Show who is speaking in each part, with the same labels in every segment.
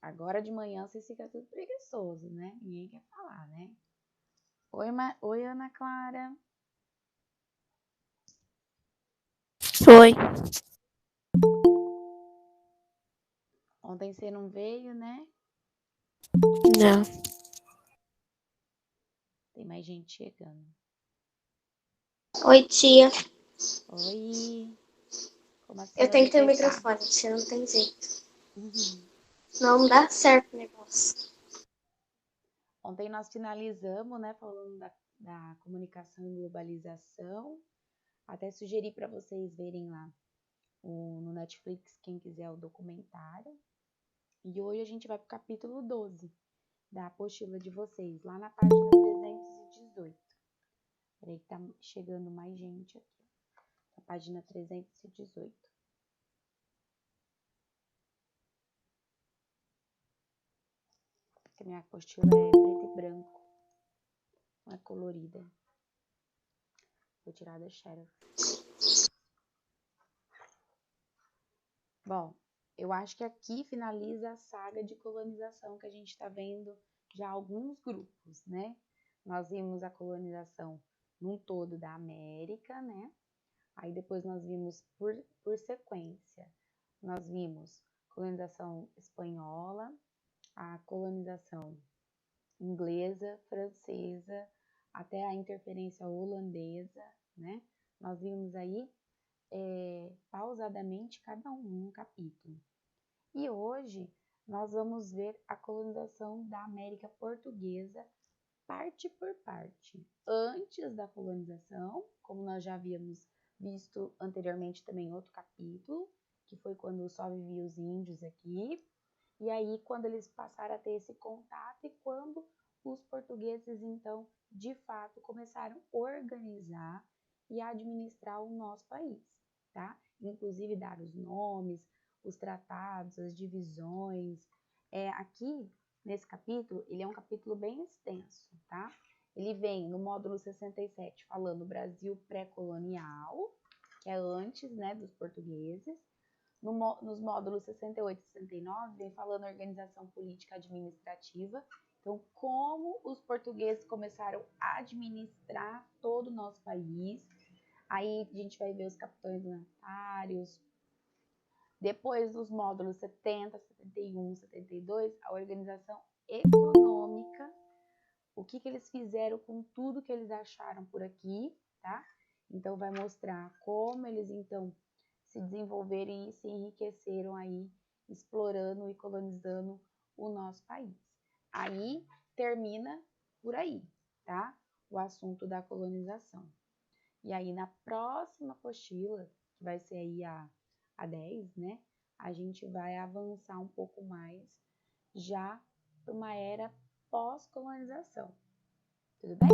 Speaker 1: Agora de manhã vocês ficam tudo preguiçoso, né? Ninguém quer falar, né? Oi, Ana Clara.
Speaker 2: Oi.
Speaker 1: Ontem você não veio, né?
Speaker 2: Não.
Speaker 1: Tem mais gente chegando.
Speaker 3: Oi, tia.
Speaker 1: Oi. Como a
Speaker 3: Eu tenho que ter o
Speaker 1: senhorita tá?
Speaker 3: microfone, tia, não tem jeito. Não dá certo o negócio.
Speaker 1: Ontem nós finalizamos, né, falando da comunicação e globalização. Até sugeri para vocês verem lá no Netflix, quem quiser o documentário. E hoje a gente vai para o capítulo 12 da apostila de vocês, lá na página 318. Peraí que tá chegando mais gente aqui. Na página 318. Porque a minha apostila é preto e branco. Não é colorida. Vou tirar da xerox. Bom, eu acho que aqui finaliza a saga de colonização que a gente está vendo já alguns grupos, né? Nós vimos a colonização num todo da América, né? Aí depois nós vimos por sequência. Nós vimos colonização espanhola, a colonização inglesa, francesa, até a interferência holandesa, né? Nós vimos aí pausadamente cada um capítulo. E hoje nós vamos ver a colonização da América Portuguesa parte por parte. Antes da colonização, como nós já havíamos visto anteriormente também em outro capítulo, que foi quando só viviam os índios aqui. E aí, quando eles passaram a ter esse contato e quando os portugueses, então, de fato, começaram a organizar e administrar o nosso país, tá? Inclusive dar os nomes, os tratados, as divisões. Aqui, nesse capítulo, ele é um capítulo bem extenso, tá? Ele vem no módulo 67 falando Brasil pré-colonial, que é antes, né, dos portugueses. Nos módulos 68 e 69 vem falando organização política administrativa. Então, como os portugueses começaram a administrar todo o nosso país. Aí a gente vai ver os capitães donatários. Depois dos módulos 70, 71, 72, a organização econômica, o que eles fizeram com tudo que eles acharam por aqui, tá? Então, vai mostrar como eles, então, se desenvolveram e se enriqueceram aí, explorando e colonizando o nosso país. Aí, termina por aí, tá? O assunto da colonização. E aí, na próxima apostila, que vai ser aí a 10, né? A gente vai avançar um pouco mais já para uma era pós-colonização. Tudo bem?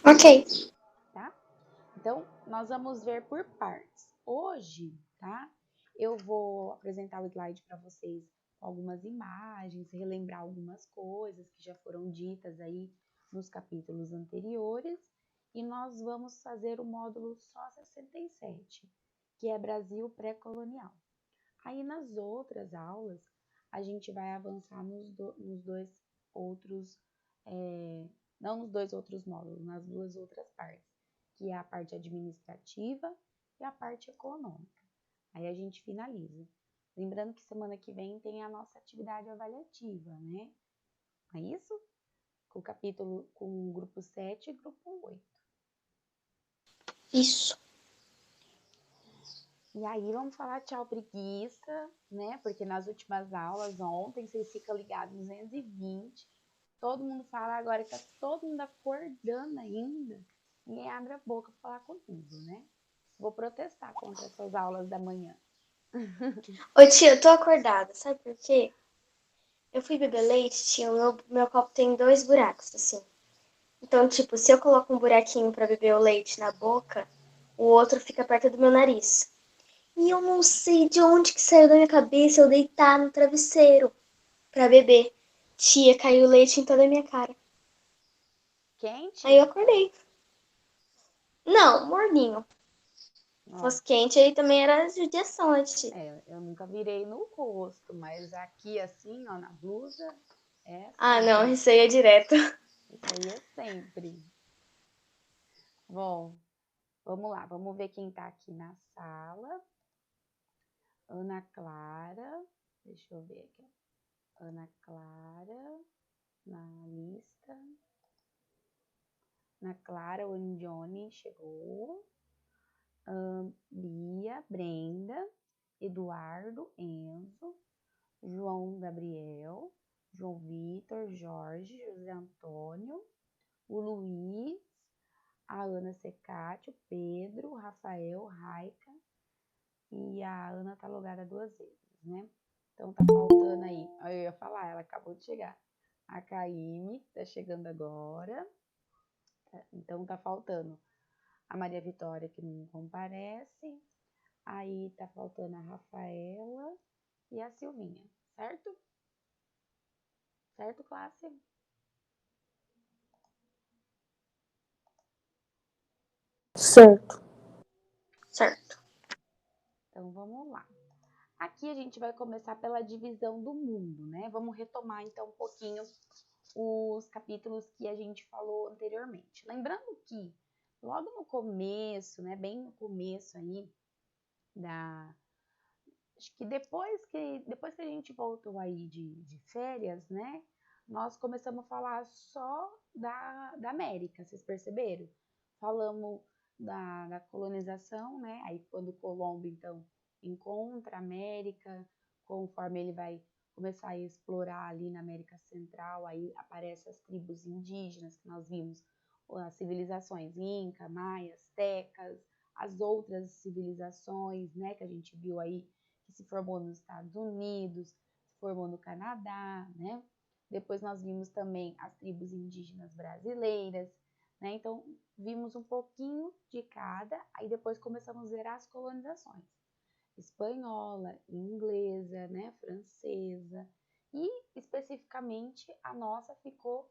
Speaker 3: Ok.
Speaker 1: Tá? Então, nós vamos ver por partes. Hoje, tá? Eu vou apresentar o slide para vocês com algumas imagens, relembrar algumas coisas que já foram ditas aí nos capítulos anteriores. E nós vamos fazer o módulo só 67, que é Brasil pré-colonial. Aí nas outras aulas, a gente vai avançar nos dois outros, não nos dois outros módulos, nas duas outras partes, que é a parte administrativa e a parte econômica. Aí a gente finaliza. Lembrando que semana que vem tem a nossa atividade avaliativa, né? É isso? Com o capítulo, com o grupo 7 e grupo 8.
Speaker 3: Isso.
Speaker 1: E aí vamos falar tchau preguiça, né? Porque nas últimas aulas, ontem, vocês ficam ligados 220. Todo mundo fala agora que tá todo mundo acordando ainda. Ninguém abre a boca para falar comigo, né? Vou protestar contra essas aulas da manhã.
Speaker 3: Ô, tia, eu tô acordada. Sabe por quê? Eu fui beber leite, tia, meu copo tem 2 buracos, assim. Então, tipo, se eu coloco um buraquinho pra beber o leite na boca, o outro fica perto do meu nariz. E eu não sei de onde que saiu da minha cabeça eu deitar no travesseiro pra beber. Tia, caiu leite em toda a minha cara.
Speaker 1: Quente?
Speaker 3: Aí eu acordei. Não, morninho. Se fosse quente, aí também era judiação, tia.
Speaker 1: Eu nunca virei no rosto, mas aqui assim, ó, na blusa, é
Speaker 3: Ah, não,
Speaker 1: sempre.
Speaker 3: isso aí é direto.
Speaker 1: Isso aí é sempre. Bom, vamos lá, vamos ver quem tá aqui na sala. Ana Clara, deixa eu ver aqui. Ana Clara, na lista. Ana Clara, o Johnny chegou. Bia, Brenda, Eduardo, Enzo, João Gabriel, João Vitor, Jorge, José Antônio, o Luiz, a Ana Secati, o Pedro, o Rafael, Raica, e a Ana tá logada 2 vezes, né? Então tá faltando aí, eu ia falar, ela acabou de chegar. A Caíme tá chegando agora. Então tá faltando a Maria Vitória, que não comparece. Aí tá faltando a Rafaela e a Silvinha, certo? Certo, classe?
Speaker 2: Certo.
Speaker 3: Certo.
Speaker 1: Então vamos lá. Aqui a gente vai começar pela divisão do mundo, né? Vamos retomar então um pouquinho os capítulos que a gente falou anteriormente. Lembrando que logo no começo, né, bem no começo aí acho que depois que a gente voltou aí de férias, né, nós começamos a falar só da América, vocês perceberam? Falamos da colonização, né, aí quando Colombo, então, encontra a América, conforme ele vai começar a explorar ali na América Central, aí aparecem as tribos indígenas que nós vimos, as civilizações Inca, Maia, Aztecas, as outras civilizações, né, que a gente viu aí, que se formou nos Estados Unidos, se formou no Canadá, né? Depois nós vimos também as tribos indígenas brasileiras, né? Então, vimos um pouquinho de cada, aí depois começamos a ver as colonizações. Espanhola, inglesa, né? Francesa. E, especificamente, a nossa ficou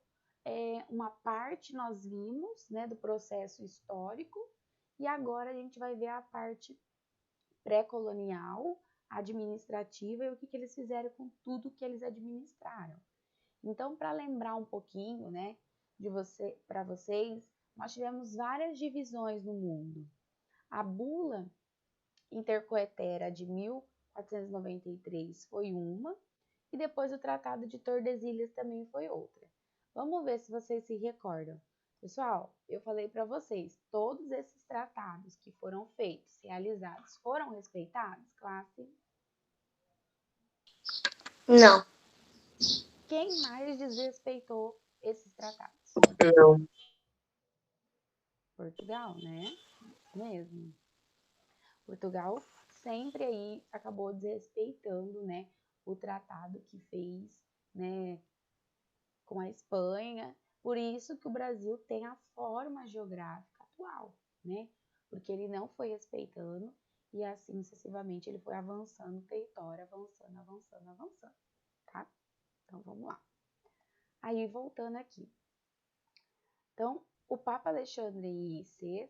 Speaker 1: uma parte nós vimos, né? Do processo histórico, e agora a gente vai ver a parte pré-colonial, administrativa e o que eles fizeram com tudo que eles administraram. Então, para lembrar um pouquinho, né, para vocês, nós tivemos várias divisões no mundo. A bula intercoetera de 1493 foi uma, e depois o Tratado de Tordesilhas também foi outra. Vamos ver se vocês se recordam. Pessoal, eu falei para vocês, todos esses tratados que foram feitos, realizados, foram respeitados, classe?
Speaker 3: Não.
Speaker 1: Quem mais desrespeitou esses tratados?
Speaker 2: Não.
Speaker 1: Portugal, né? Isso mesmo. Portugal sempre aí acabou desrespeitando, né, o tratado que fez, né, com a Espanha. Por isso que o Brasil tem a forma geográfica atual, né? Porque ele não foi respeitando e assim sucessivamente ele foi avançando o território, avançando, avançando, avançando, tá? Então vamos lá. Aí voltando aqui. Então, o Papa Alexandre VI,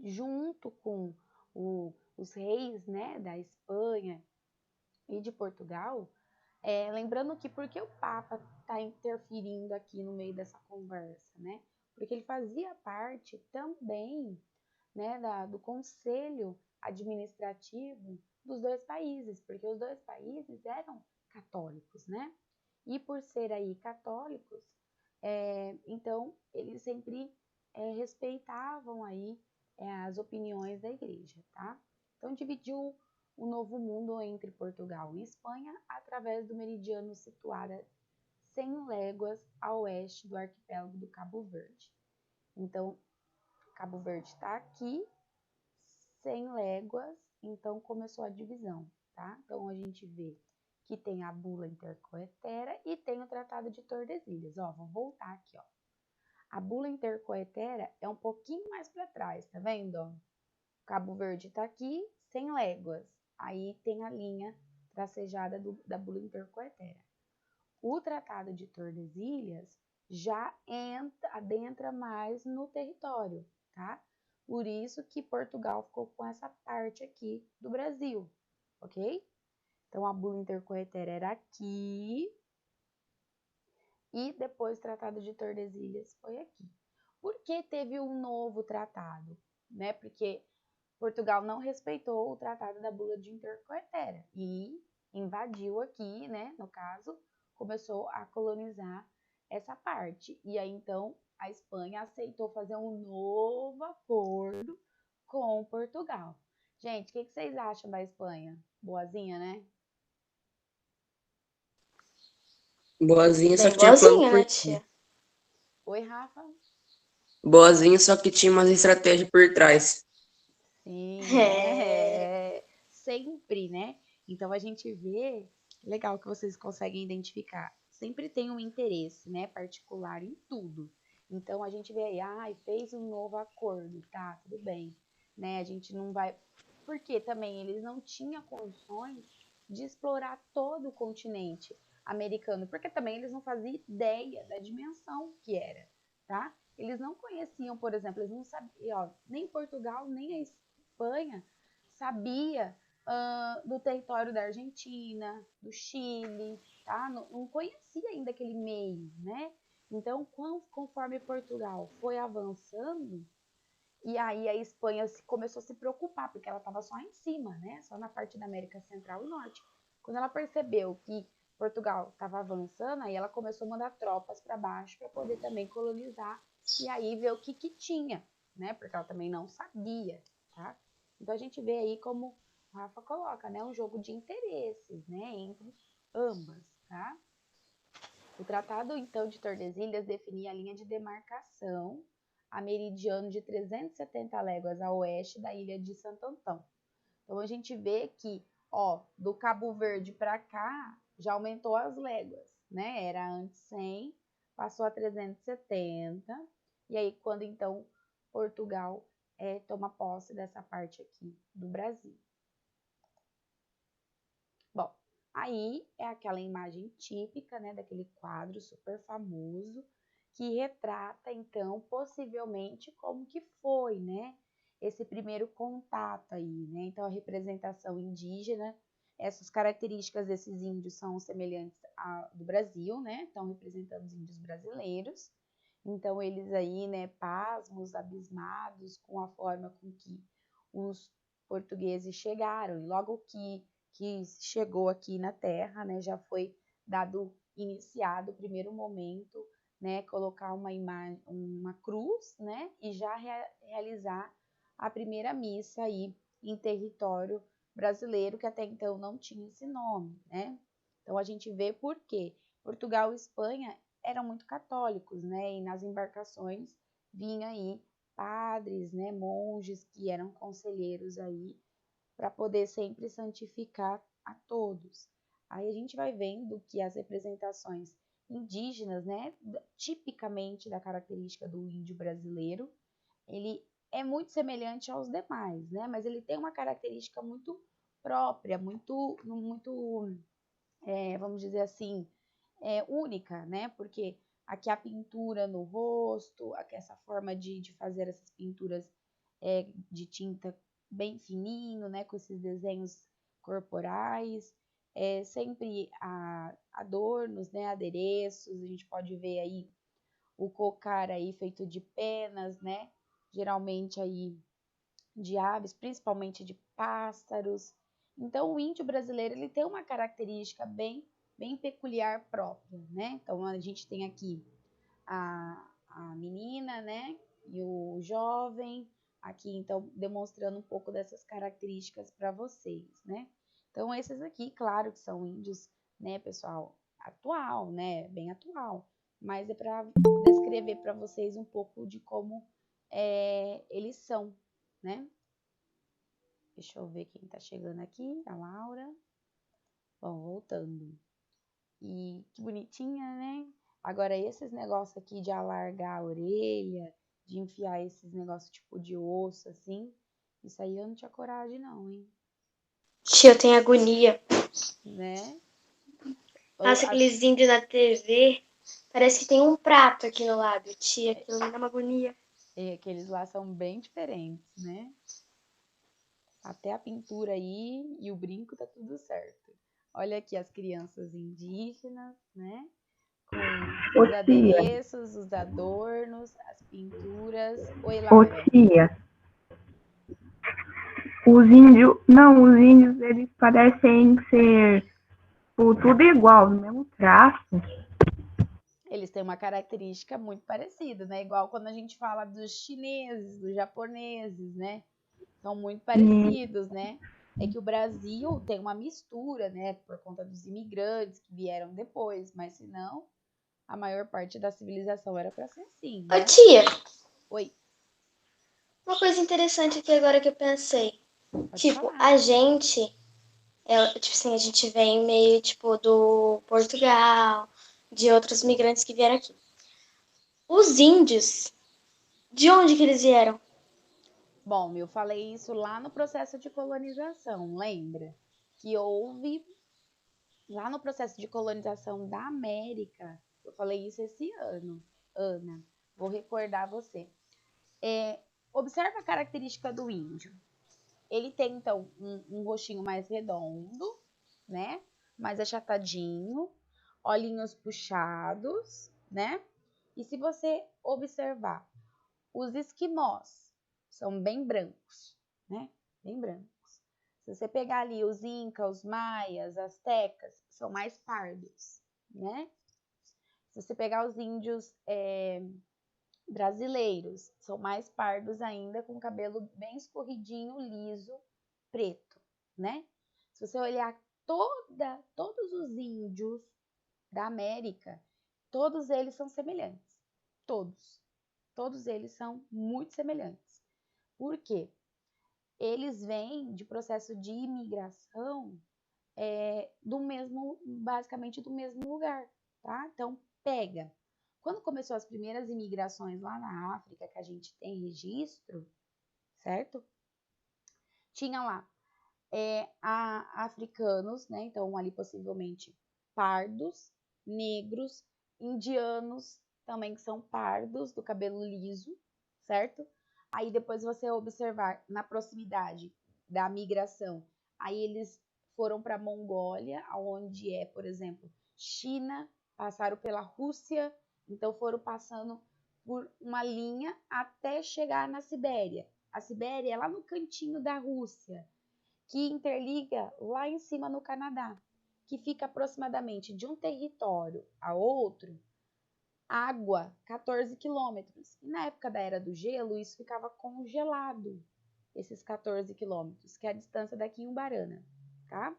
Speaker 1: junto com os reis, né, da Espanha e de Portugal, lembrando que por que o Papa está interferindo aqui no meio dessa conversa, né? Porque ele fazia parte também, né, do conselho administrativo dos 2 países, porque os 2 países eram católicos, né? E por ser aí católicos, então eles sempre respeitavam aí as opiniões da igreja, tá? Então dividiu o Novo Mundo entre Portugal e Espanha através do meridiano situado 100 léguas a oeste do arquipélago do Cabo Verde. Então, Cabo Verde está aqui, 100 léguas, então começou a divisão, tá? Então, a gente vê que tem a bula intercoetera e tem o Tratado de Tordesilhas. Ó, vou voltar aqui, ó. A bula intercoetera é um pouquinho mais para trás, tá vendo? Cabo Verde tá aqui, 100 léguas. Aí tem a linha tracejada da bula intercoetera. O Tratado de Tordesilhas já adentra mais no território, tá? Por isso que Portugal ficou com essa parte aqui do Brasil, ok? Então, a bula intercoetera era aqui e depois o Tratado de Tordesilhas foi aqui. Por que teve um novo tratado? Né? Porque Portugal não respeitou o Tratado da Bula de Intercoetera e invadiu aqui, né? No caso, começou a colonizar essa parte. E aí, então, a Espanha aceitou fazer um novo acordo com Portugal. Gente, o que vocês acham da Espanha? Boazinha, né?
Speaker 2: Boazinha, só
Speaker 3: Bem
Speaker 2: que tinha plano
Speaker 3: boazinha,
Speaker 2: por
Speaker 3: né,
Speaker 2: trás.
Speaker 3: tia?
Speaker 1: Oi, Rafa?
Speaker 2: Boazinha, só que tinha umas estratégias por trás.
Speaker 1: Sim, né? Sempre, né? Então a gente vê, legal que vocês conseguem identificar, sempre tem um interesse, né, particular em tudo. Então a gente vê aí, fez um novo acordo, tá, tudo bem, né? A gente não vai, porque também eles não tinham condições de explorar todo o continente americano, porque também eles não faziam ideia da dimensão que era, tá? Eles não conheciam, por exemplo, eles não sabiam, ó, nem Portugal, nem a Espanha sabia do território da Argentina, do Chile, tá? Não conhecia ainda aquele meio, né? Então, conforme Portugal foi avançando, e aí a Espanha começou a se preocupar, porque ela estava só em cima, né? Só na parte da América Central e Norte. Quando ela percebeu que Portugal estava avançando, aí ela começou a mandar tropas para baixo para poder também colonizar e aí ver o que tinha, né? Porque ela também não sabia, tá? Então a gente vê aí como o Rafa coloca, né? Um jogo de interesses, né? Entre ambas, tá? O Tratado, então, de Tordesilhas definia a linha de demarcação a meridiano de 370 léguas a oeste da ilha de Santo Antão. Então, a gente vê que, ó, do Cabo Verde para cá, já aumentou as léguas, né? Era antes 100, passou a 370, e aí quando, então, Portugal toma posse dessa parte aqui do Brasil. Bom, aí é aquela imagem típica, né, daquele quadro super famoso que retrata, então, possivelmente como que foi, né, esse primeiro contato aí, né? Então, a representação indígena, essas características desses índios são semelhantes à do Brasil, né? Estão representando os índios brasileiros. Então, eles aí, né, pasmos, abismados com a forma com que os portugueses chegaram. E logo que chegou aqui na Terra, né, já foi iniciado o primeiro momento, né, colocar uma imagem, uma cruz, né, e já realizar a primeira missa aí em território brasileiro, que até então não tinha esse nome, né? Então a gente vê por quê. Portugal e Espanha eram muito católicos, né, e nas embarcações vinha aí padres, né, monges que eram conselheiros aí para poder sempre santificar a todos. Aí a gente vai vendo que as representações indígenas, né, tipicamente da característica do índio brasileiro, ele é muito semelhante aos demais, né, mas ele tem uma característica muito própria, muito vamos dizer assim, única, né, porque aqui a pintura no rosto, aqui essa forma de fazer essas pinturas de tinta bem fininho, né, com esses desenhos corporais, sempre adornos, né, adereços, a gente pode ver aí o cocar aí feito de penas, né, geralmente aí de aves, principalmente de pássaros. Então, o índio brasileiro ele tem uma característica bem peculiar própria, né? Então, a gente tem aqui a menina, né? E o jovem, aqui, então, demonstrando um pouco dessas características para vocês, né? Então, esses aqui, claro que são índios, né, pessoal, atual, né? Bem atual. Mas é para descrever para vocês um pouco de como eles são, né? Deixa eu ver quem tá chegando aqui, a Laura. Bom, voltando. E que bonitinha, né? Agora, esses negócios aqui de alargar a orelha, de enfiar esses negócios tipo de osso, assim, isso aí eu não tinha coragem, não, hein?
Speaker 3: Tia, eu tenho agonia.
Speaker 1: Né?
Speaker 3: Nossa, aqueles índios na TV, parece que tem um prato aqui no lábio, tia, aquilo me dá uma agonia.
Speaker 1: Aqueles lá são bem diferentes, né? Até a pintura aí e o brinco tá tudo certo. Olha aqui as crianças indígenas, né? Com
Speaker 4: Ô
Speaker 1: os
Speaker 4: tia,
Speaker 1: adereços, os adornos, as pinturas. Oi,
Speaker 4: ô
Speaker 1: Laura.
Speaker 4: tia, os índios, eles parecem ser tudo igual, no mesmo traço.
Speaker 1: Eles têm uma característica muito parecida, né? Igual quando a gente fala dos chineses, dos japoneses, né? São muito parecidos, né? É que o Brasil tem uma mistura, né? Por conta dos imigrantes que vieram depois, mas se não, a maior parte da civilização era para ser assim,
Speaker 3: Ô,
Speaker 1: né?
Speaker 3: tia,
Speaker 1: Oi,
Speaker 3: uma coisa interessante aqui agora que eu pensei.
Speaker 1: pode
Speaker 3: Tipo,
Speaker 1: falar.
Speaker 3: a gente, tipo assim, a gente vem meio, tipo, do Portugal, de outros migrantes que vieram aqui. Os índios, de onde que eles vieram?
Speaker 1: Bom, eu falei isso lá no processo de colonização, lembra? Que houve lá no processo de colonização da América. Eu falei isso esse ano, Ana. Vou recordar você. Observa a característica do índio. Ele tem, então, um rostinho mais redondo, né? Mais achatadinho, olhinhos puxados, né? E se você observar, os esquimós são bem brancos, né? Bem brancos. Se você pegar ali os incas, os maias, astecas, são mais pardos, né? Se você pegar os índios brasileiros, são mais pardos ainda, com cabelo bem escorridinho, liso, preto, né? Se você olhar todos os índios da América, todos eles são semelhantes. Todos. Todos eles são muito semelhantes. Por quê? Eles vêm de processo de imigração basicamente do mesmo lugar, tá? Então, pega. Quando começou as primeiras imigrações lá na África, que a gente tem registro, certo? Tinha lá africanos, né? Então, ali possivelmente pardos, negros, indianos também que são pardos, do cabelo liso, certo? Aí depois você observar na proximidade da migração, aí eles foram para a Mongólia, onde por exemplo, China, passaram pela Rússia, então foram passando por uma linha até chegar na Sibéria. A Sibéria é lá no cantinho da Rússia, que interliga lá em cima no Canadá, que fica aproximadamente de um território a outro, água, 14 quilômetros. E na época da Era do Gelo, isso ficava congelado, esses 14 quilômetros, que é a distância daqui em Umbarana, tá?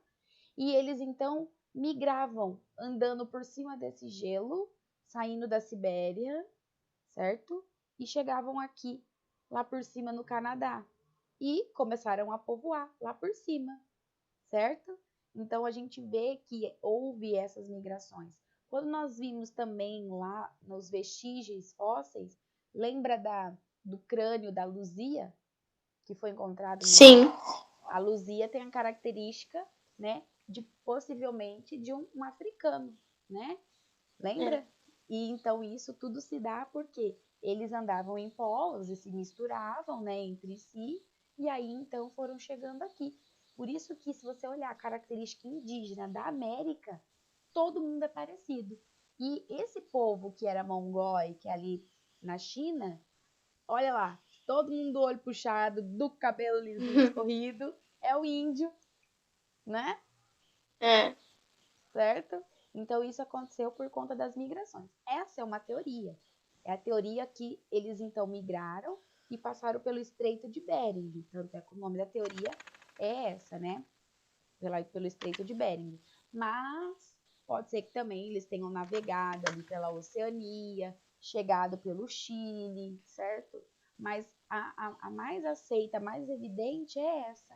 Speaker 1: E eles, então, migravam, andando por cima desse gelo, saindo da Sibéria, certo? E chegavam aqui, lá por cima no Canadá. E começaram a povoar lá por cima, certo? Então a gente vê que houve essas migrações. Quando nós vimos também lá nos vestígios fósseis, lembra do crânio da Luzia, que foi encontrado no
Speaker 3: Sim.
Speaker 1: mar? A Luzia tem a característica, né, de possivelmente de um africano, né? Lembra? E então isso tudo se dá porque eles andavam em polos e se misturavam, né, entre si, e aí então foram chegando aqui. Por isso que se você olhar a característica indígena da América, todo mundo é parecido. E esse povo que era mongói, que é ali na China, olha lá, todo mundo do olho puxado, do cabelo lisinho escorrido, é o índio, né? Certo? Então, isso aconteceu por conta das migrações. Essa é uma teoria. É a teoria que eles, então, migraram e passaram pelo Estreito de Bering. Tanto é que o nome da teoria é essa, né? Pelo Estreito de Bering. Mas pode ser que também eles tenham navegado ali pela Oceania, chegado pelo Chile, certo? Mas a mais aceita, a mais evidente é essa.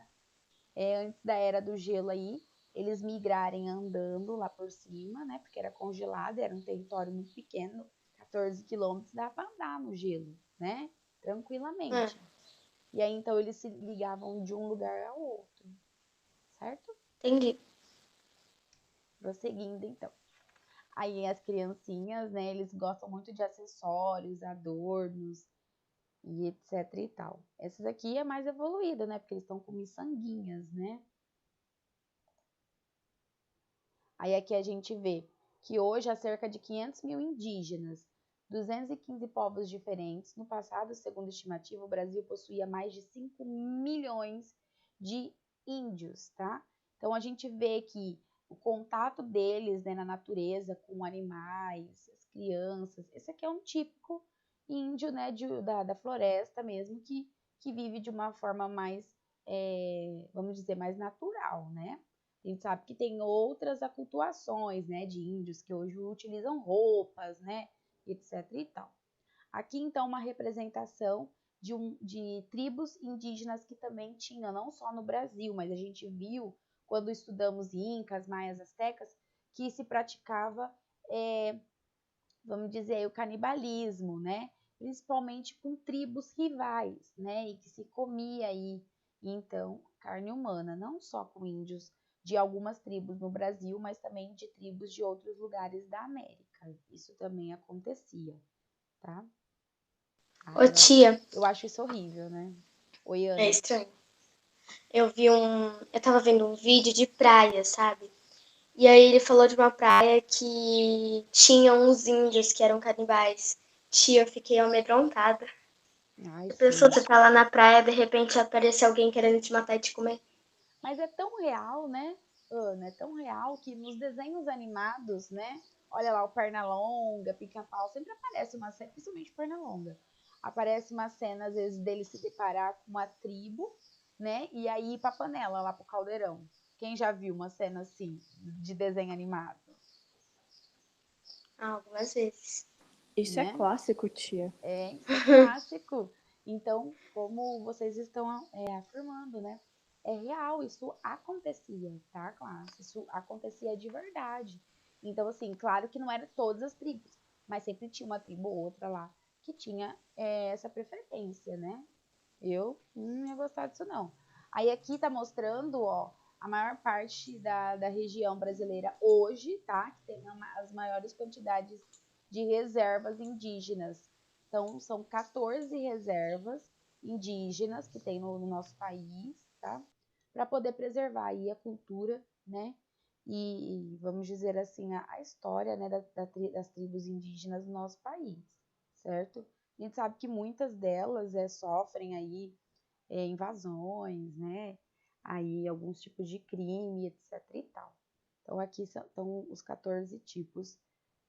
Speaker 1: Antes da Era do Gelo aí, eles migrarem andando lá por cima, né? Porque era congelado, era um território muito pequeno, 14 quilômetros, dá para andar no gelo, né? Tranquilamente. E aí, então, eles se ligavam de um lugar ao outro, certo?
Speaker 3: Entendi.
Speaker 1: Prosseguindo, então. Aí as criancinhas, né? Eles gostam muito de acessórios, adornos. e etc e tal. Essas aqui é mais evoluída, né? Porque eles estão com miçanguinhas, né? Aí aqui a gente vê que hoje há cerca de 500 mil indígenas, 215 povos diferentes. No passado, segundo estimativa, o Brasil possuía mais de 5 milhões de índios, tá? Então a gente vê que o contato deles, né, na natureza com animais, as crianças, esse aqui é um típico índio, né, da floresta mesmo, que vive de uma forma mais, vamos dizer, mais natural, né? A gente sabe que tem outras acultuações, né, de índios que hoje utilizam roupas, né, etc e tal. Aqui, então, uma representação de tribos indígenas que também tinham, não só no Brasil, mas a gente viu, quando estudamos incas, maias, astecas, que se praticava, vamos dizer, o canibalismo, né, principalmente com tribos rivais, né, e que se comia aí, então, carne humana, não só com índios de algumas tribos no Brasil, mas também de tribos de outros lugares da América. Isso também acontecia, tá?
Speaker 3: Ô, tia,
Speaker 1: Eu acho isso horrível, né? Oi,
Speaker 3: é
Speaker 1: Ana.
Speaker 3: estranho. Eu tava vendo um vídeo de praia, sabe? E aí ele falou de uma praia que tinha uns índios que eram canibais. Tia, eu fiquei amedrontada.
Speaker 1: Ai,
Speaker 3: A pessoa,
Speaker 1: sim.
Speaker 3: você tá lá na praia, de repente aparece alguém querendo te matar e te comer.
Speaker 1: Mas é tão real, né, Ana? É tão real que nos desenhos animados, né? Olha lá, o Pernalonga, Pica-Pau, sempre aparece uma cena, principalmente Pernalonga. Aparece uma cena, às vezes, dele se deparar com uma tribo, né? E aí ir pra panela, lá pro caldeirão. Quem já viu uma cena assim, de desenho animado,
Speaker 3: Algumas vezes.
Speaker 5: Isso é
Speaker 1: né?
Speaker 5: clássico, tia.
Speaker 1: Isso é clássico. Então, como vocês estão afirmando, né? É real, isso acontecia, tá, classe? Isso acontecia de verdade. Então, assim, claro que não era todas as tribos, mas sempre tinha uma tribo ou outra lá que tinha essa preferência, né? Eu não ia gostar disso, não. Aí aqui tá mostrando, ó, a maior parte da região brasileira hoje, tá? Que tem as maiores quantidades de reservas indígenas. Então, são 14 reservas indígenas que tem no nosso país, tá? Para poder preservar aí a cultura, né? E vamos dizer assim, a história, né, das tribos indígenas do nosso país, certo? A gente sabe que muitas delas sofrem aí invasões, né? Aí alguns tipos de crime, etc e tal. Então aqui estão os 14 tipos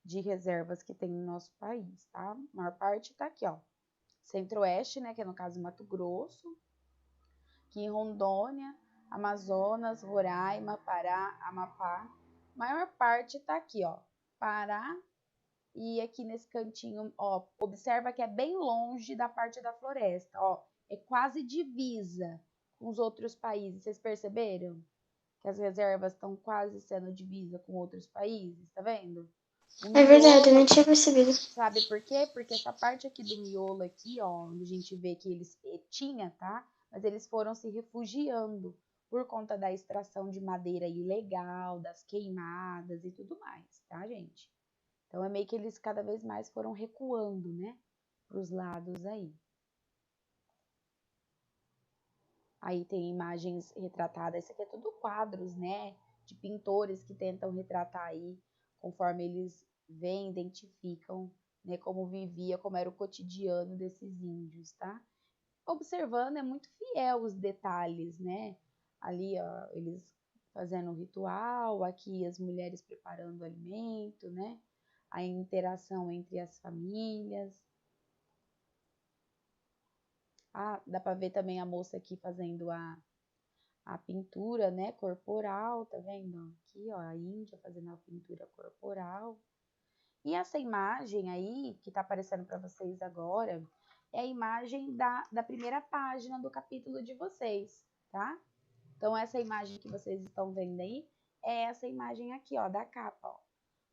Speaker 1: de reservas que tem no nosso país, tá? A maior parte tá aqui, ó. Centro-Oeste, né, que é no caso Mato Grosso, aqui em Rondônia, Amazonas, Roraima, Pará, Amapá. A maior parte tá aqui, ó. Pará, e aqui nesse cantinho, ó, observa que é bem longe da parte da floresta, ó, é quase divisa com os outros países. Vocês perceberam que as reservas estão quase sendo divisa com outros países, tá vendo?
Speaker 3: É verdade, eu
Speaker 1: Miolo
Speaker 3: não tinha
Speaker 1: aqui,
Speaker 3: percebido.
Speaker 1: sabe por quê? Porque essa parte aqui do miolo aqui, ó, onde a gente vê que eles tinha, tá? Mas eles foram se refugiando por conta da extração de madeira ilegal, das queimadas e tudo mais, tá, gente? Então é meio que eles cada vez mais foram recuando, né, para os lados aí. Aí tem imagens retratadas, isso aqui é tudo quadros, né, de pintores que tentam retratar aí, conforme eles veem, identificam, né, como vivia, como era o cotidiano desses índios, tá? Observando, é muito fiel os detalhes, né? Ali, ó, eles fazendo o ritual, aqui as mulheres preparando o alimento, né? A interação entre as famílias. Ah, dá para ver também a moça aqui fazendo a pintura, né, corporal, tá vendo? Aqui, ó, a Índia fazendo a pintura corporal. E essa imagem aí, que tá aparecendo para vocês agora, é a imagem da primeira página do capítulo de vocês, tá? Então, essa imagem que vocês estão vendo aí, é essa imagem aqui, ó, da capa, ó.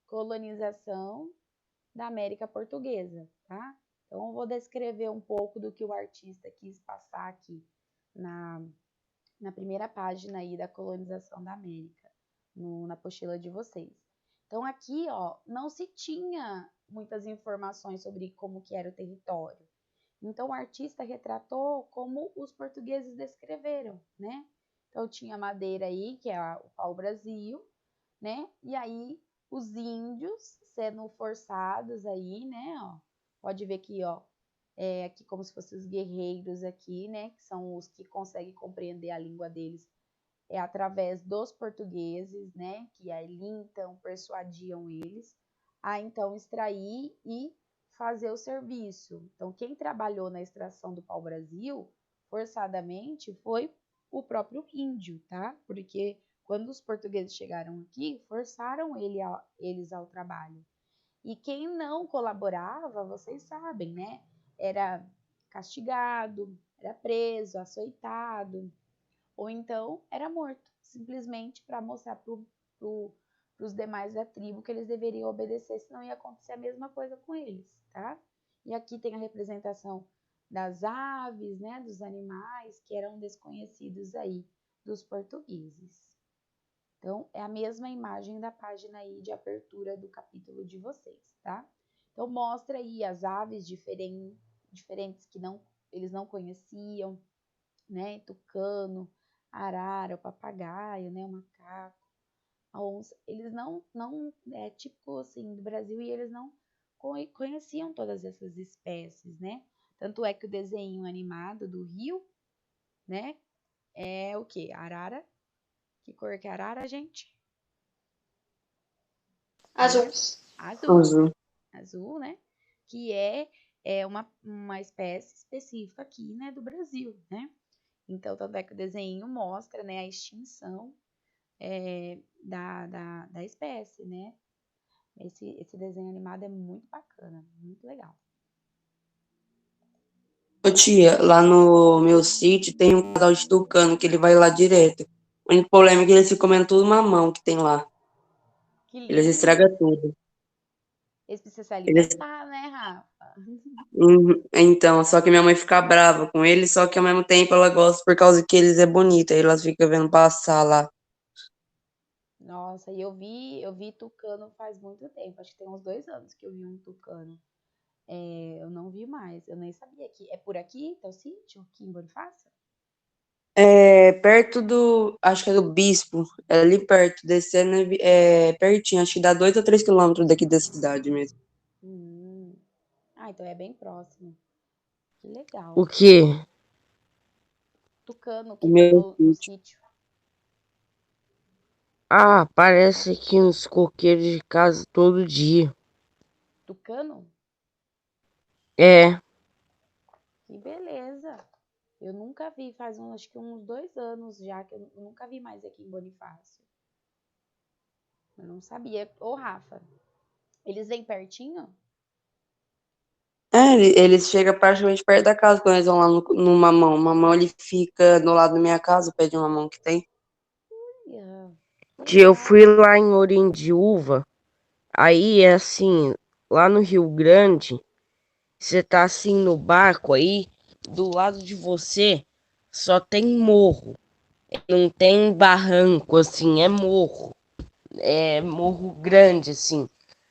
Speaker 1: Colonização da América Portuguesa, tá? Então, eu vou descrever um pouco do que o artista quis passar aqui na primeira página aí da colonização da América, na apostila de vocês. Então, aqui, ó, não se tinha muitas informações sobre como que era o território. Então, o artista retratou como os portugueses descreveram, né? Então, tinha madeira aí, que é o pau-brasil, né? E aí, os índios sendo forçados aí, né? Ó, pode ver aqui, ó, aqui como se fossem os guerreiros aqui, né? Que são os que conseguem compreender a língua deles através dos portugueses, né? Que ali, então, persuadiam eles a, então, extrair e fazer o serviço. Então, quem trabalhou na extração do pau-brasil, forçadamente, foi o próprio índio, tá? Porque quando os portugueses chegaram aqui, forçaram eles ao trabalho. E quem não colaborava, vocês sabem, né? Era castigado, era preso, açoitado, ou então era morto, simplesmente para mostrar para os demais da tribo que eles deveriam obedecer, senão ia acontecer a mesma coisa com eles, tá? E aqui tem a representação das aves, né, dos animais que eram desconhecidos aí dos portugueses. Então, é a mesma imagem da página aí de abertura do capítulo de vocês, tá? Então, mostra aí as aves diferentes que eles não conheciam, né? Tucano, arara, o papagaio, né? O macaco, a onça. Eles não é típico assim do Brasil e eles não conheciam todas essas espécies, né? Tanto é que o desenho animado do Rio, né? É o quê? Arara. Que cor que é arara, gente?
Speaker 3: Azul.
Speaker 1: Azul.
Speaker 2: Azul.
Speaker 1: Azul, né? Que é uma espécie específica aqui, né, do Brasil, né? Então, tanto é que o desenho mostra, né, a extinção da espécie, né? Esse desenho animado é muito bacana, muito legal.
Speaker 2: Ô tia, lá no meu sítio tem um casal de tucano que ele vai lá direto. O único problema é que eles ficam comendo tudo mamão que tem lá.
Speaker 1: Que
Speaker 2: Eles
Speaker 1: lindo!
Speaker 2: estragam tudo.
Speaker 1: Eles precisam se
Speaker 2: Eles...
Speaker 1: alimentar, né, Rafa?
Speaker 2: Então, só que minha mãe fica brava com eles, só que ao mesmo tempo ela gosta por causa que eles é bonito. Aí elas ficam vendo passar lá.
Speaker 1: Nossa, e eu vi tucano faz muito tempo, acho que tem uns 2 anos que eu vi um tucano. Eu não vi mais, eu nem sabia que é por aqui, teu sítio, aqui em Bonifácio?
Speaker 2: É perto do, acho que é do Bispo, é ali perto, descendo é pertinho, acho que dá 2 ou 3 quilômetros daqui da cidade mesmo.
Speaker 1: Hum. Ah, então é bem próximo. Que
Speaker 5: O
Speaker 1: legal.
Speaker 5: quê?
Speaker 1: Tucano
Speaker 2: O
Speaker 1: que tem
Speaker 2: meu
Speaker 1: no
Speaker 2: sítio.
Speaker 1: sítio.
Speaker 5: Ah, aparece aqui nos coqueiros de casa todo dia.
Speaker 1: Tucano?
Speaker 5: É,
Speaker 1: Que beleza. Eu nunca vi, acho que uns 2 anos já, que eu nunca vi mais aqui em Bonifácio. Eu não sabia. Ô, Rafa, eles vêm pertinho?
Speaker 2: É, eles chegam praticamente perto da casa quando eles vão lá no mamão. O mamão ele fica do lado da minha casa, o pé de mamão que tem.
Speaker 1: Olha, que
Speaker 5: tia, eu fui
Speaker 1: legal.
Speaker 5: lá em Orindiúva, aí é assim, lá no Rio Grande, você tá assim no barco aí, do lado de você só tem morro, não tem barranco assim, é morro. É morro grande, assim.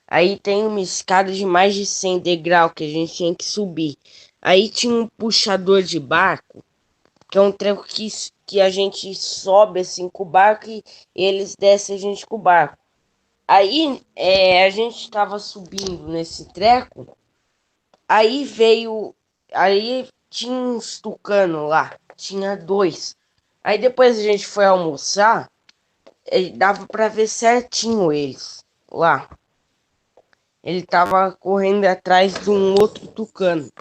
Speaker 5: Aí tem uma escada de mais de 100 degraus que a gente tinha que subir. Aí tinha um puxador de barco, que é um treco que a gente sobe assim com o barco e eles descem a gente com o barco. Aí a gente tava subindo nesse treco, aí veio. Aí tinha uns tucano lá, tinha dois. Aí depois a gente foi almoçar, dava pra ver certinho eles lá. Ele tava correndo atrás de um outro tucano.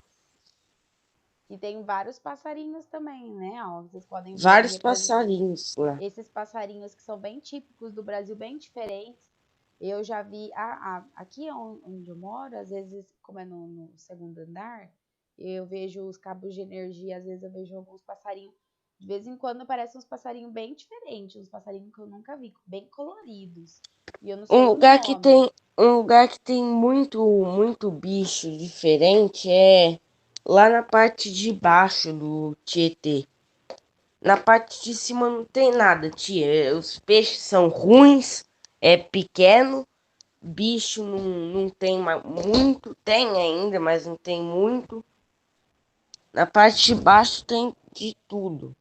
Speaker 1: E tem vários passarinhos também, né? Ó, vocês podem ver aí
Speaker 5: Vários passarinhos lá.
Speaker 1: esses passarinhos que são bem típicos do Brasil, bem diferentes. Eu já vi aqui onde eu moro, às vezes, como é no segundo andar, eu vejo os cabos de energia, às vezes eu vejo alguns passarinhos. De vez em quando aparecem uns passarinhos bem diferentes, uns passarinhos que eu nunca vi, bem coloridos. E eu não
Speaker 5: Um
Speaker 1: sei os
Speaker 5: lugar que
Speaker 1: nomes.
Speaker 5: tem, um lugar que tem muito bicho diferente é lá na parte de baixo do Tietê. Na parte de cima não tem nada, tia. Os peixes são ruins, é pequeno, bicho não tem muito, tem ainda, mas não tem muito. Na parte de baixo tem de tudo.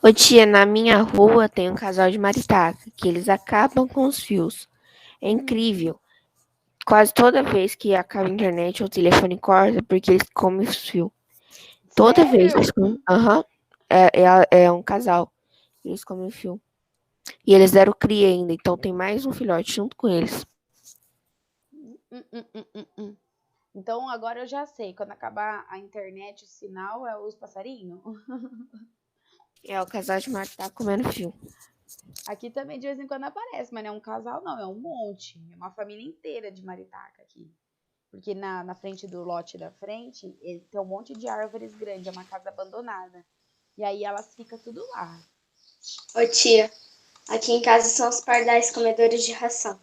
Speaker 6: Ô tia, na minha rua tem um casal de maritaca, que eles acabam com os fios. É incrível. Quase toda vez que acaba a internet ou o telefone corta, porque eles comem os fios. Toda vez eles
Speaker 1: Sério?
Speaker 6: comem. Aham. É um casal. Eles comem o fio. E eles deram cria ainda, então tem mais um filhote junto com eles.
Speaker 1: Então agora eu já sei, quando acabar a internet, o sinal é os passarinhos.
Speaker 6: É o casal de maritaca comendo fio.
Speaker 1: Aqui também de vez em quando aparece, mas não é um casal não, é um monte. É uma família inteira de maritaca aqui. Porque na frente do lote da frente, tem um monte de árvores grandes, é uma casa abandonada. E aí elas ficam tudo lá.
Speaker 3: Ô tia, aqui em casa são os pardais comedores de ração.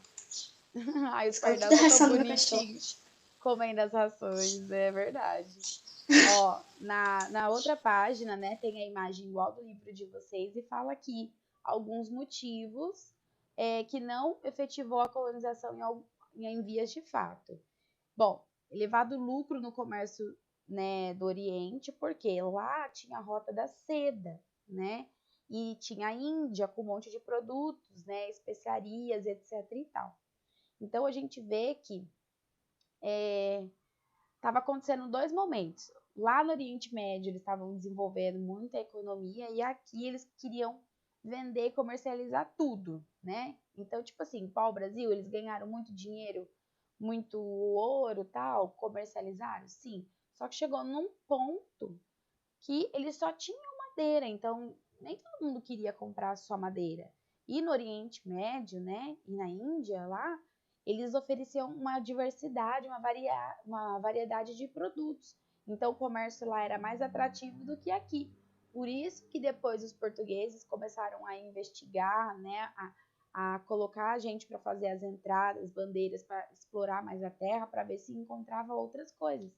Speaker 1: Ai, os
Speaker 3: Eles comem
Speaker 1: pardal
Speaker 3: toda a
Speaker 1: são tão
Speaker 3: ração do meu cachorro.
Speaker 1: bonitinhos comendo as rações, é verdade. Ó, na outra página, né, tem a imagem igual do livro de vocês e fala aqui alguns motivos que não efetivou a colonização em vias de fato. Bom, elevado lucro no comércio, né, do Oriente, porque lá tinha a rota da seda, né? E tinha a Índia com um monte de produtos, né, especiarias, etc e tal. Então a gente vê que estava acontecendo dois momentos. Lá no Oriente Médio eles estavam desenvolvendo muita economia e aqui eles queriam vender e comercializar tudo, né? Então, tipo assim, o pau-brasil, eles ganharam muito dinheiro, muito ouro, tal, comercializaram, sim. Só que chegou num ponto que eles só tinham madeira, então nem todo mundo queria comprar só madeira. E no Oriente Médio, né, e na Índia lá, eles ofereciam uma diversidade, uma variedade de produtos. Então o comércio lá era mais atrativo do que aqui. Por isso que depois os portugueses começaram a investigar, né, a colocar a gente para fazer as entradas, bandeiras, para explorar mais a terra, para ver se encontrava outras coisas.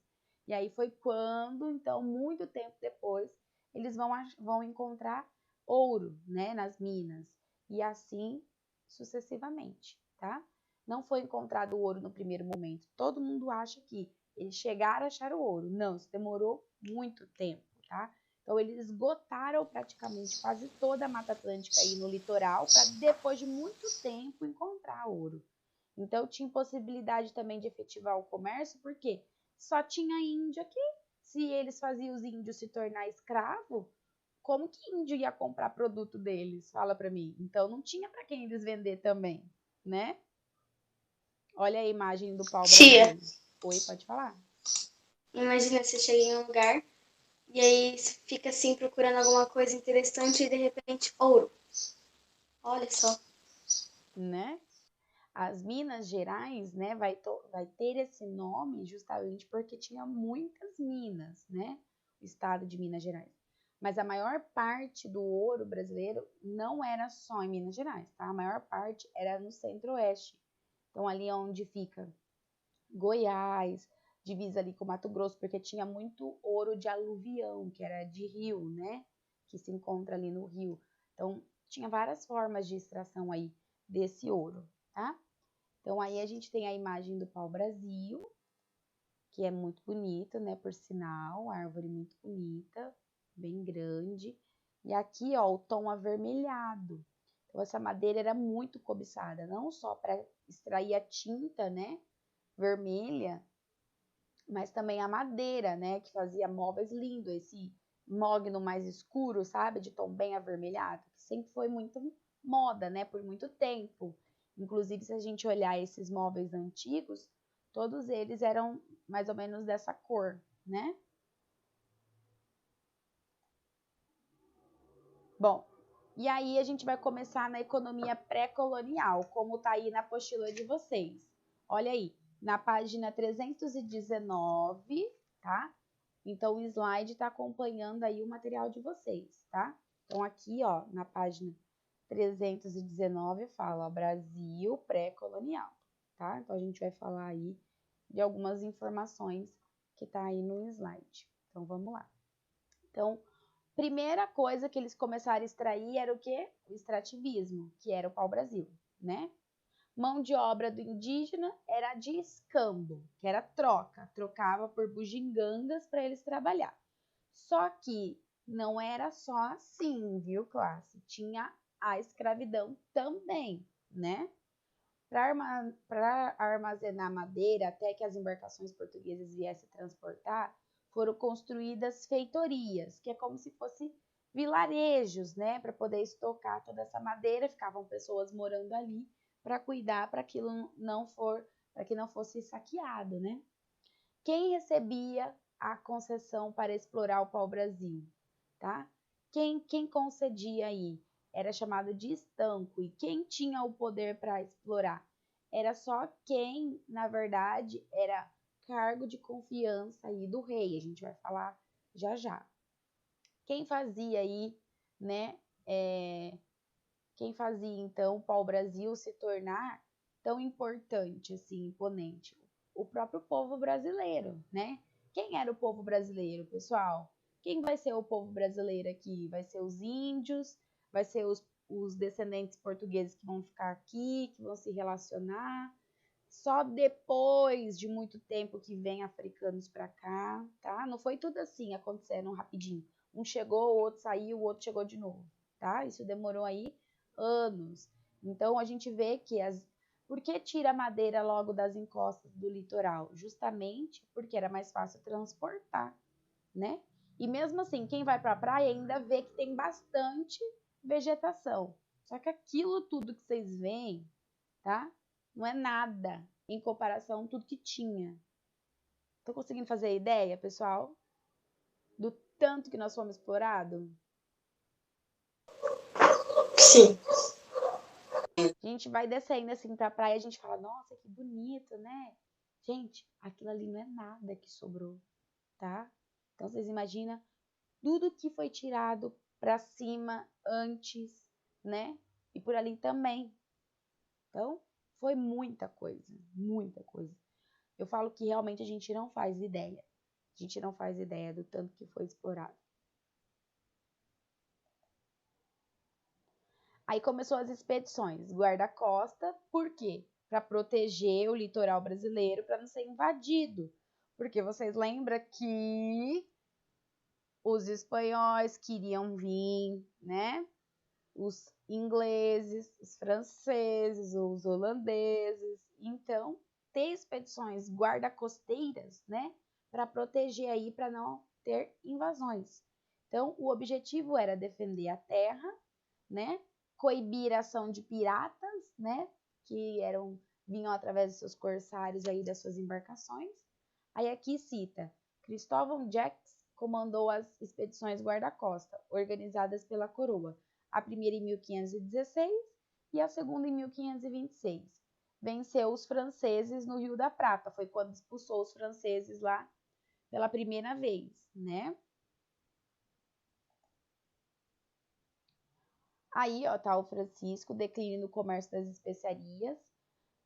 Speaker 1: E aí foi quando, então, muito tempo depois, eles vão encontrar ouro, né, nas minas. E assim sucessivamente, tá? Não foi encontrado o ouro no primeiro momento. Todo mundo acha que eles chegaram a achar o ouro. Não, isso demorou muito tempo, tá? Então, eles esgotaram praticamente quase toda a Mata Atlântica aí no litoral para depois de muito tempo encontrar ouro. Então, tinha possibilidade também de efetivar o comércio, porque só tinha índio aqui. Se eles faziam os índios se tornar escravo, como que índio ia comprar produto deles? Fala pra mim. Então, não tinha para quem eles vender também, né? Olha a imagem do pau-brasil.
Speaker 3: Tia,
Speaker 1: Oi, pode falar.
Speaker 3: imagina você chega em um lugar e aí você fica assim procurando alguma coisa interessante e de repente ouro. Olha só.
Speaker 1: Né? As Minas Gerais, né, vai ter esse nome justamente porque tinha muitas minas, né? O estado de Minas Gerais. Mas a maior parte do ouro brasileiro não era só em Minas Gerais, tá? A maior parte era no centro-oeste. Então, ali onde fica Goiás, divisa ali com Mato Grosso, porque tinha muito ouro de aluvião, que era de rio, né? Que se encontra ali no rio. Então, tinha várias formas de extração aí desse ouro, tá? Então, aí a gente tem a imagem do pau-brasil, que é muito bonito, né? Por sinal, árvore muito bonita, bem grande. E aqui, ó, o tom avermelhado. Então, essa madeira era muito cobiçada, não só para extrair a tinta, né? Vermelha, mas também a madeira, né? Que fazia móveis lindos, esse mogno mais escuro, sabe? De tom bem avermelhado, que sempre foi muito moda, né? Por muito tempo. Inclusive, se a gente olhar esses móveis antigos, todos eles eram mais ou menos dessa cor, né? Bom, e aí a gente vai começar na economia pré-colonial, como tá aí na apostila de vocês. Olha aí, na página 319, tá? Então, o slide tá acompanhando aí o material de vocês, tá? Então, aqui, ó, na página 319 fala, ó, Brasil pré-colonial, tá? Então, a gente vai falar aí de algumas informações que tá aí no slide. Então, vamos lá. Então, primeira coisa que eles começaram a extrair era o quê? O extrativismo, que era o pau-brasil, né? Mão de obra do indígena era de escambo, que era troca, trocava por bugigangas para eles trabalhar. Só que não era só assim, viu, classe? Tinha a escravidão também, né? Para armazenar madeira até que as embarcações portuguesas viessem transportar, foram construídas feitorias, que é como se fosse vilarejos, né? Para poder estocar toda essa madeira, ficavam pessoas morando ali para cuidar para que não fosse saqueado, né? Quem recebia a concessão para explorar o pau-brasil, tá? Quem concedia aí? Era chamado de estanco. E quem tinha o poder para explorar? Era só quem, na verdade, era cargo de confiança aí do rei. A gente vai falar já já. Quem fazia aí, né? Quem fazia, então, o pau-brasil se tornar tão importante, assim, imponente? O próprio povo brasileiro, né? Quem era o povo brasileiro, pessoal? Quem vai ser o povo brasileiro aqui? Vai ser os índios? Vai ser os descendentes portugueses que vão ficar aqui, que vão se relacionar? Só depois de muito tempo que vem africanos para cá, tá? Não foi tudo assim acontecendo rapidinho. Um chegou, o outro saiu, o outro chegou de novo, tá? Isso demorou aí anos. Então a gente vê que por que tira a madeira logo das encostas do litoral? Justamente porque era mais fácil transportar, né? E mesmo assim, quem vai para a praia ainda vê que tem bastante vegetação. Só que aquilo tudo que vocês veem, tá? Não é nada em comparação com tudo que tinha. Tô conseguindo fazer ideia, pessoal? Do tanto que nós fomos explorados?
Speaker 3: Sim.
Speaker 1: A gente vai descendo assim pra praia e a gente fala, nossa, que bonito, né? Gente, aquilo ali não é nada que sobrou, tá? Então vocês imaginam tudo que foi tirado pra cima antes, né? E por ali também. Então, foi muita coisa, muita coisa. Eu falo que realmente a gente não faz ideia. A gente não faz ideia do tanto que foi explorado. Aí começou as expedições, guarda-costa, por quê? Para proteger o litoral brasileiro, para não ser invadido. Porque vocês lembram que os espanhóis queriam vir, né? Os ingleses, os franceses, os holandeses. Então, ter expedições guarda-costeiras, né? Para proteger aí, para não ter invasões. Então, o objetivo era defender a terra, né? Coibir a ação de piratas, né? Que vinham através de seus corsários aí das suas embarcações. Aí aqui cita, Cristóvão Jacques comandou as expedições guarda-costa, organizadas pela coroa, a primeira em 1516 e a segunda em 1526. Venceu os franceses no Rio da Prata, foi quando expulsou os franceses lá pela primeira vez, né? Aí, ó, tá o Francisco, declínio no comércio das especiarias,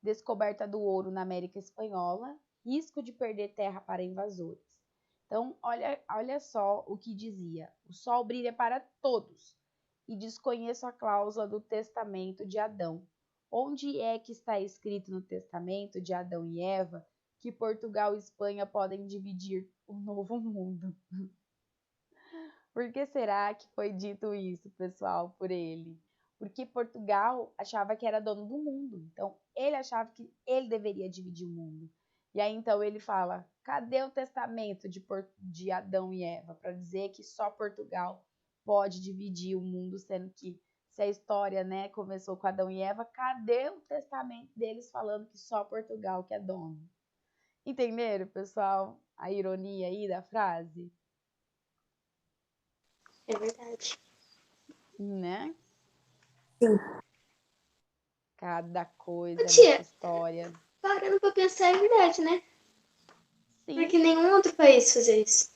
Speaker 1: descoberta do ouro na América Espanhola, risco de perder terra para invasores. Então, olha só o que dizia. O sol brilha para todos e desconheço a cláusula do testamento de Adão. Onde é que está escrito no testamento de Adão e Eva que Portugal e Espanha podem dividir o novo mundo? Por que será que foi dito isso, pessoal, por ele? Porque Portugal achava que era dono do mundo. Então, ele achava que ele deveria dividir o mundo. E aí, então, ele fala, cadê o testamento de Adão e Eva? Para dizer que só Portugal pode dividir o mundo, sendo que se a história, né, começou com Adão e Eva, cadê o testamento deles falando que só Portugal que é dono? Entenderam, pessoal, a ironia aí da frase?
Speaker 3: É verdade.
Speaker 1: Né?
Speaker 3: Sim.
Speaker 1: Cada coisa
Speaker 3: Ô, tia,
Speaker 1: nessa história.
Speaker 3: parando pra pensar, é verdade, né?
Speaker 1: Sim,
Speaker 3: Porque nenhum outro país fazia isso.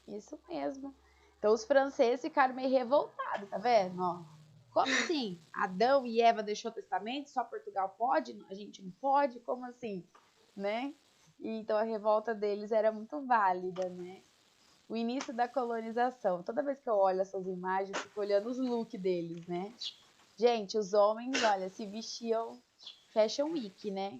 Speaker 1: isso mesmo. Então os franceses ficaram meio revoltados, tá vendo? Ó, como assim? Adão e Eva deixou o testamento, só Portugal pode? A gente não pode? Como assim? Né? E então a revolta deles era muito válida, né? O início da colonização. Toda vez que eu olho essas imagens, eu fico olhando os looks deles, né? Gente, os homens, olha, se vestiam Fashion Week, né?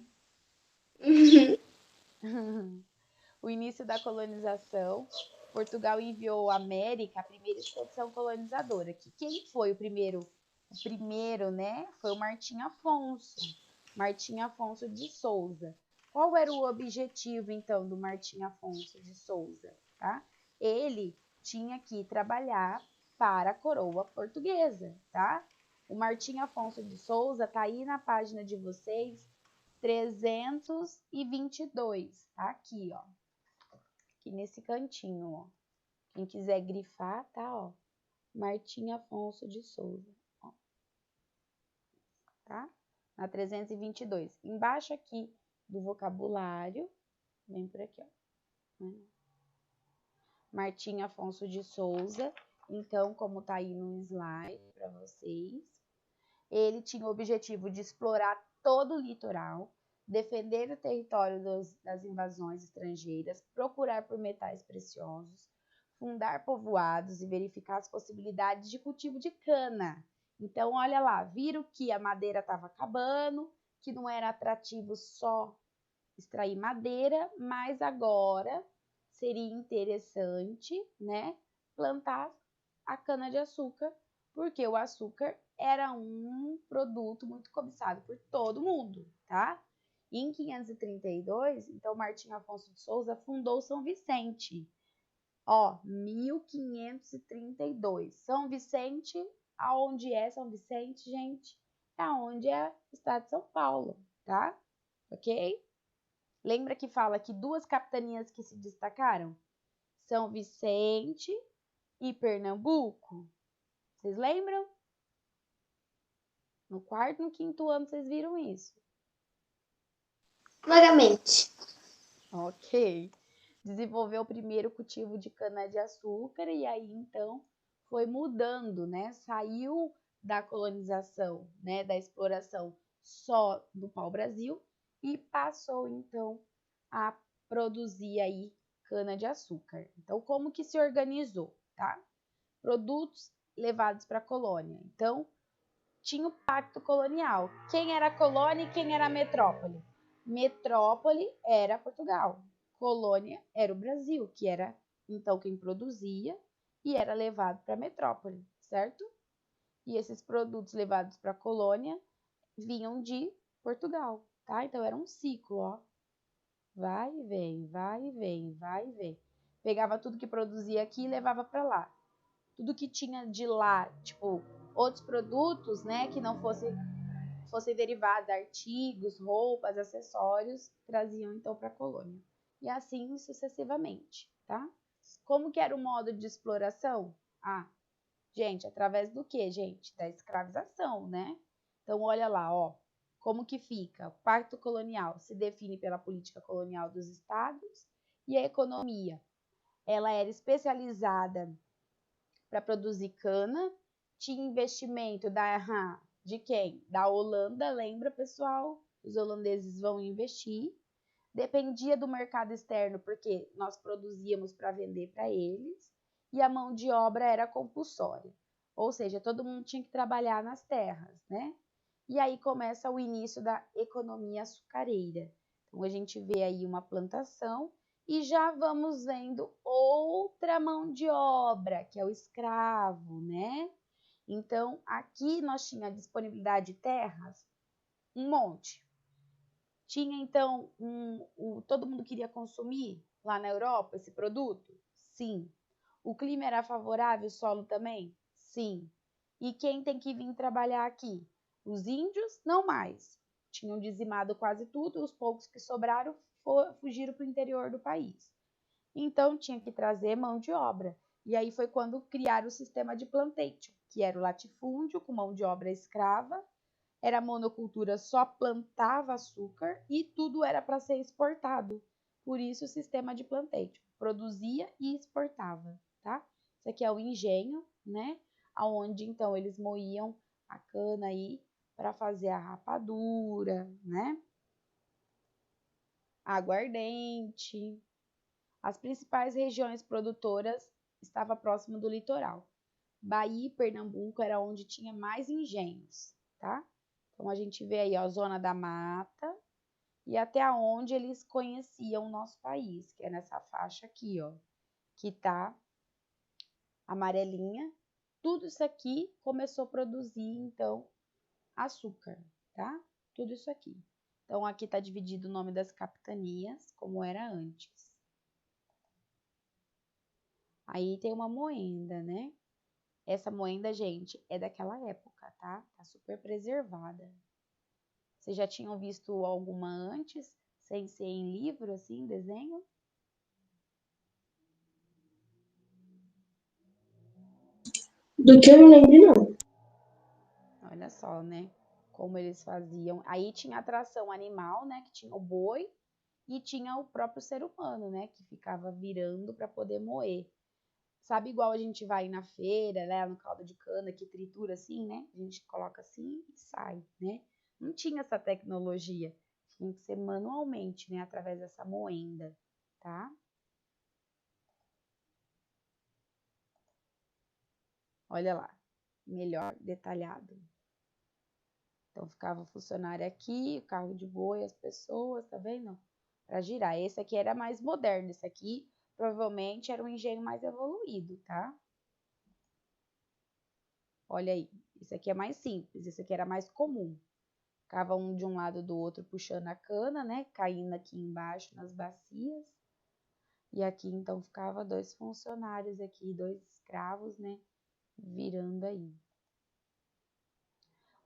Speaker 1: O início da colonização. Portugal enviou à América a primeira expedição colonizadora. Que quem foi o primeiro? O primeiro, né? Foi o Martim Afonso. Martim Afonso de Souza. Qual era o objetivo, então, do Martim Afonso de Souza? Tá? Ele tinha que trabalhar para a coroa portuguesa, tá? O Martim Afonso de Souza tá aí na página de vocês, 322, tá aqui, ó. Aqui nesse cantinho, ó. Quem quiser grifar, tá, ó. Martim Afonso de Souza, ó. Tá? Na 322. Embaixo aqui do vocabulário, vem por aqui, ó. Martim Afonso de Souza. Então, como tá aí no slide para vocês, ele tinha o objetivo de explorar todo o litoral, defender o território das invasões estrangeiras, procurar por metais preciosos, fundar povoados e verificar as possibilidades de cultivo de cana. Então, olha lá, viram que a madeira estava acabando, que não era atrativo só extrair madeira, mas agora seria interessante, né, plantar a cana-de-açúcar, porque o açúcar era um produto muito cobiçado por todo mundo, tá? E em 532, então, Martim Afonso de Souza fundou São Vicente. Ó, 1532. São Vicente, aonde é São Vicente, gente? É onde é o estado de São Paulo, tá? Ok? Lembra que fala que duas capitanias que se destacaram? São Vicente e Pernambuco. Vocês lembram? No quarto e no quinto ano vocês viram isso?
Speaker 3: Vagamente.
Speaker 1: Ok. Desenvolveu o primeiro cultivo de cana-de-açúcar e aí então foi mudando, né? Saiu da colonização, né? Da exploração só do pau-brasil e passou então a produzir aí cana-de-açúcar. Então, como que se organizou, tá? Produtos levados para a colônia. Então, tinha o pacto colonial. Quem era a colônia e quem era a metrópole? Metrópole era Portugal. Colônia era o Brasil, que era então quem produzia e era levado para a metrópole, certo? E esses produtos levados para a colônia vinham de Portugal, tá? Então era um ciclo, ó. Vai e vem, vai e vem, vai e vem. Pegava tudo que produzia aqui e levava para lá. Tudo que tinha de lá, tipo, outros produtos, né, que não fossem derivados, artigos, roupas, acessórios, traziam então para a colônia. E assim sucessivamente, tá? Como que era o modo de exploração? Ah, gente, através do que, gente? Da escravização, né? Então, olha lá, ó, como que fica? O pacto colonial se define pela política colonial dos estados e a economia. Ela era especializada para produzir cana, tinha investimento de quem? Da Holanda, lembra, pessoal? Os holandeses vão investir. Dependia do mercado externo, porque nós produzíamos para vender para eles, e a mão de obra era compulsória. Ou seja, todo mundo tinha que trabalhar nas terras, né? E aí começa o início da economia açucareira. Então, a gente vê aí uma plantação e já vamos vendo outra mão de obra, que é o escravo, né? Então, aqui nós tínhamos a disponibilidade de terras, um monte. Tinha, então, todo mundo queria consumir lá na Europa esse produto? Sim. O clima era favorável, o solo também? Sim. E quem tem que vir trabalhar aqui? Os índios, não mais. Tinham dizimado quase tudo, os poucos que sobraram fugiram para o interior do país. Então, tinha que trazer mão de obra. E aí foi quando criaram o sistema de plantation, que era o latifúndio com mão de obra escrava. Era monocultura, só plantava açúcar e tudo era para ser exportado. Por isso o sistema de plantation. Produzia e exportava, tá? Isso aqui é o engenho, né? Onde então eles moíam a cana aí para fazer a rapadura, né? Aguardente. As principais regiões produtoras estavam próximo do litoral. Bahia e Pernambuco era onde tinha mais engenhos, tá? Então, a gente vê aí, ó, a zona da mata e até onde eles conheciam o nosso país, que é nessa faixa aqui, ó, que tá amarelinha. Tudo isso aqui começou a produzir, então, açúcar, tá? Tudo isso aqui. Então, aqui tá dividido o nome das capitanias, como era antes. Aí tem uma moenda, né? Essa moenda, gente, é daquela época, tá? Tá super preservada. Vocês já tinham visto alguma antes, sem ser em livro, assim, desenho?
Speaker 2: Do que eu me lembro, não.
Speaker 1: Olha só, né? Como eles faziam. Aí tinha atração animal, né? Que tinha o boi e tinha o próprio ser humano, né? Que ficava virando para poder moer. Sabe, igual a gente vai na feira, né? No caldo de cana, que tritura assim, né? A gente coloca assim e sai, né? Não tinha essa tecnologia. Tinha que ser manualmente, né? Através dessa moenda, tá? Olha lá, melhor detalhado. Então, ficava o funcionário aqui, o carro de boi, as pessoas, tá vendo? Para girar. Esse aqui era mais moderno, esse aqui provavelmente era um engenho mais evoluído, tá? Olha aí, esse aqui é mais simples, esse aqui era mais comum. Ficava um de um lado do outro puxando a cana, né? Caindo aqui embaixo nas bacias. E aqui, então, ficava dois funcionários aqui, dois escravos, né? Virando aí.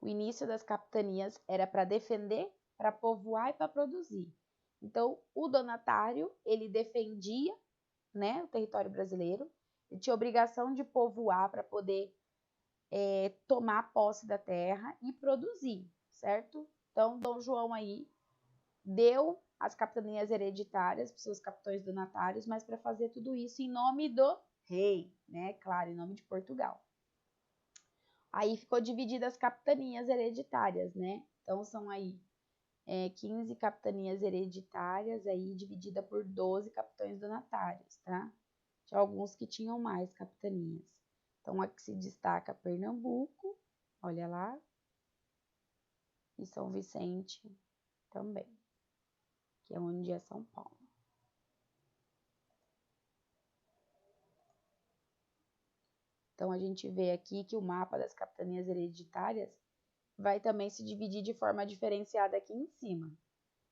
Speaker 1: O início das capitanias era para defender, para povoar e para produzir. Então, o donatário, ele defendia, né, o território brasileiro, ele tinha obrigação de povoar para poder tomar posse da terra e produzir, certo? Então, Dom João aí deu as capitanias hereditárias para os seus capitães donatários, mas para fazer tudo isso em nome do rei, né? Claro, em nome de Portugal. Aí ficou divididas as capitanias hereditárias, né? Então, são aí 15 capitanias hereditárias, aí dividida por 12 capitães donatários, tá? Tinha alguns que tinham mais capitanias. Então, aqui se destaca Pernambuco, olha lá, e São Vicente também, que é onde é São Paulo. Então, a gente vê aqui que o mapa das capitanias hereditárias vai também se dividir de forma diferenciada aqui em cima.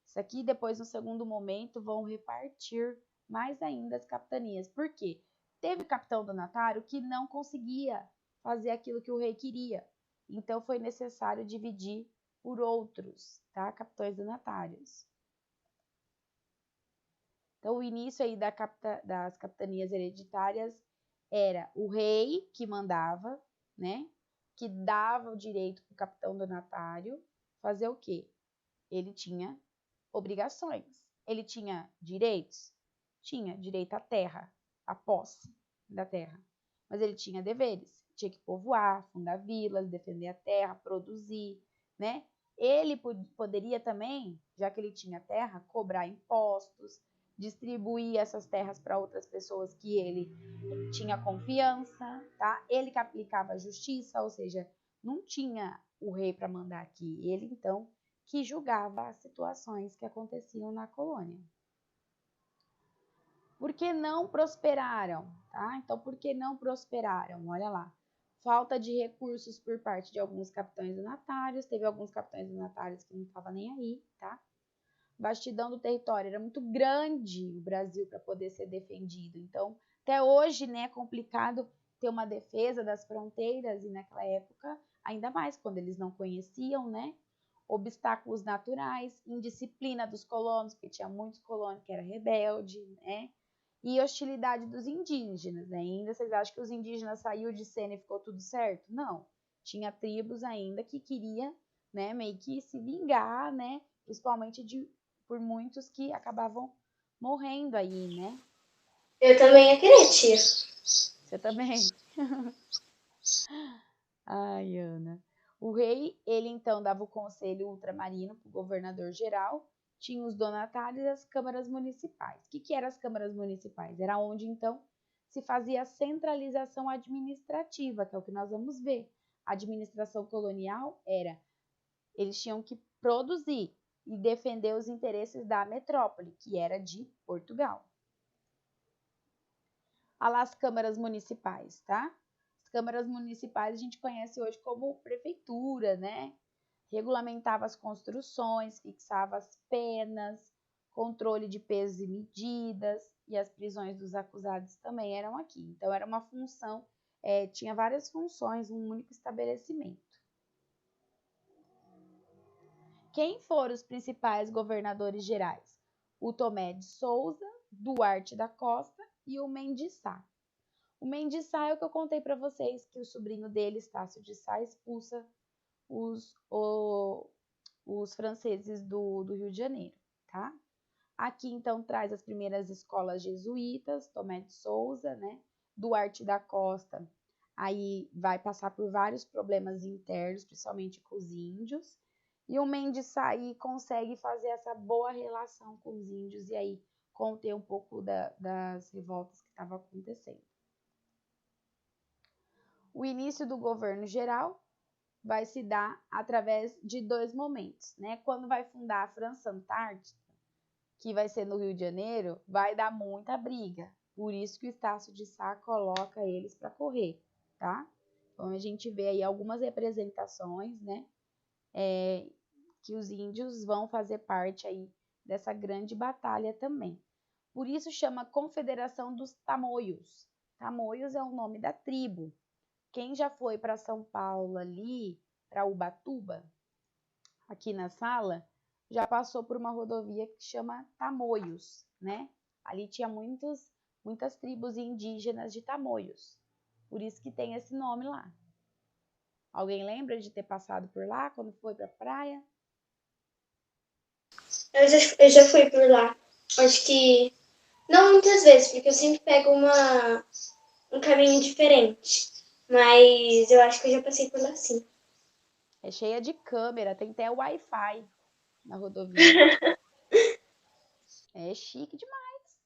Speaker 1: Isso aqui, depois, no segundo momento, vão repartir mais ainda as capitanias. Por quê? Teve capitão donatário que não conseguia fazer aquilo que o rei queria. Então, foi necessário dividir por outros, tá? Capitães donatários. Então, o início aí das capitanias hereditárias era o rei que mandava, né? Que dava o direito para o capitão donatário fazer o quê? Ele tinha obrigações. Ele tinha direitos? Tinha direito à terra, à posse da terra. Mas ele tinha deveres. Tinha que povoar, fundar vilas, defender a terra, produzir, né? Ele poderia também, já que ele tinha terra, cobrar impostos, distribuir essas terras para outras pessoas que ele tinha confiança, tá? Ele que aplicava a justiça, ou seja, não tinha o rei para mandar aqui. Ele, então, que julgava as situações que aconteciam na colônia. Por que não prosperaram? Tá? Então, por que não prosperaram? Olha lá. Falta de recursos por parte de alguns capitães donatários. Teve alguns capitães donatários que não estavam nem aí, tá? Vastidão do território. Era muito grande o Brasil para poder ser defendido. Então, até hoje, né, é complicado ter uma defesa das fronteiras. E naquela época, ainda mais quando eles não conheciam, né? Obstáculos naturais, indisciplina dos colonos, porque tinha muitos colonos que eram rebeldes, né? E hostilidade dos indígenas. Ainda vocês acham que os indígenas saíram de cena e ficou tudo certo? Não. Tinha tribos ainda que queria, né, meio que se vingar, né? Principalmente por muitos que acabavam morrendo aí, né?
Speaker 3: Eu também ia querer, tia.
Speaker 1: Você também? Ai, Ana. O rei, ele então dava o conselho ultramarino para o governador geral, tinha os donatários e as câmaras municipais. O que eram as câmaras municipais? Era onde então se fazia a centralização administrativa, que é o que nós vamos ver. A administração colonial era Eles tinham que produzir e defender os interesses da metrópole, que era de Portugal. Olha lá as câmaras municipais, tá? As câmaras municipais a gente conhece hoje como prefeitura, né? Regulamentava as construções, fixava as penas, controle de pesos e medidas, e as prisões dos acusados também eram aqui. Então, era uma função, tinha várias funções, um único estabelecimento. Quem foram os principais governadores gerais? O Tomé de Souza, Duarte da Costa e o Mendes Sá. O Mendes Sá é o que eu contei para vocês, que o sobrinho dele, Estácio de Sá, expulsa os franceses do Rio de Janeiro, tá? Aqui, então, traz as primeiras escolas jesuítas, Tomé de Souza, né? Duarte da Costa, aí vai passar por vários problemas internos, principalmente com os índios. E o Mendes Sá aí consegue fazer essa boa relação com os índios e aí conter um pouco das revoltas que estavam acontecendo. O início do governo geral vai se dar através de 2 momentos, né? Quando vai fundar a França Antártica, que vai ser no Rio de Janeiro, vai dar muita briga. Por isso que o Estácio de Sá coloca eles para correr, tá? Então, a gente vê aí algumas representações, né? Que os índios vão fazer parte aí dessa grande batalha também. Por isso chama Confederação dos Tamoios. Tamoios é o nome da tribo. Quem já foi para São Paulo ali, para Ubatuba, aqui na sala, já passou por uma rodovia que chama Tamoios, né? Ali tinha muitas tribos indígenas de Tamoios. Por isso que tem esse nome lá. Alguém lembra de ter passado por lá quando foi para a praia?
Speaker 3: Eu já fui por lá. Acho que não muitas vezes, porque eu sempre pego um caminho diferente. Mas eu acho que eu já passei por lá sim.
Speaker 1: É cheia de câmera, tem até Wi-Fi na rodovia. É chique demais.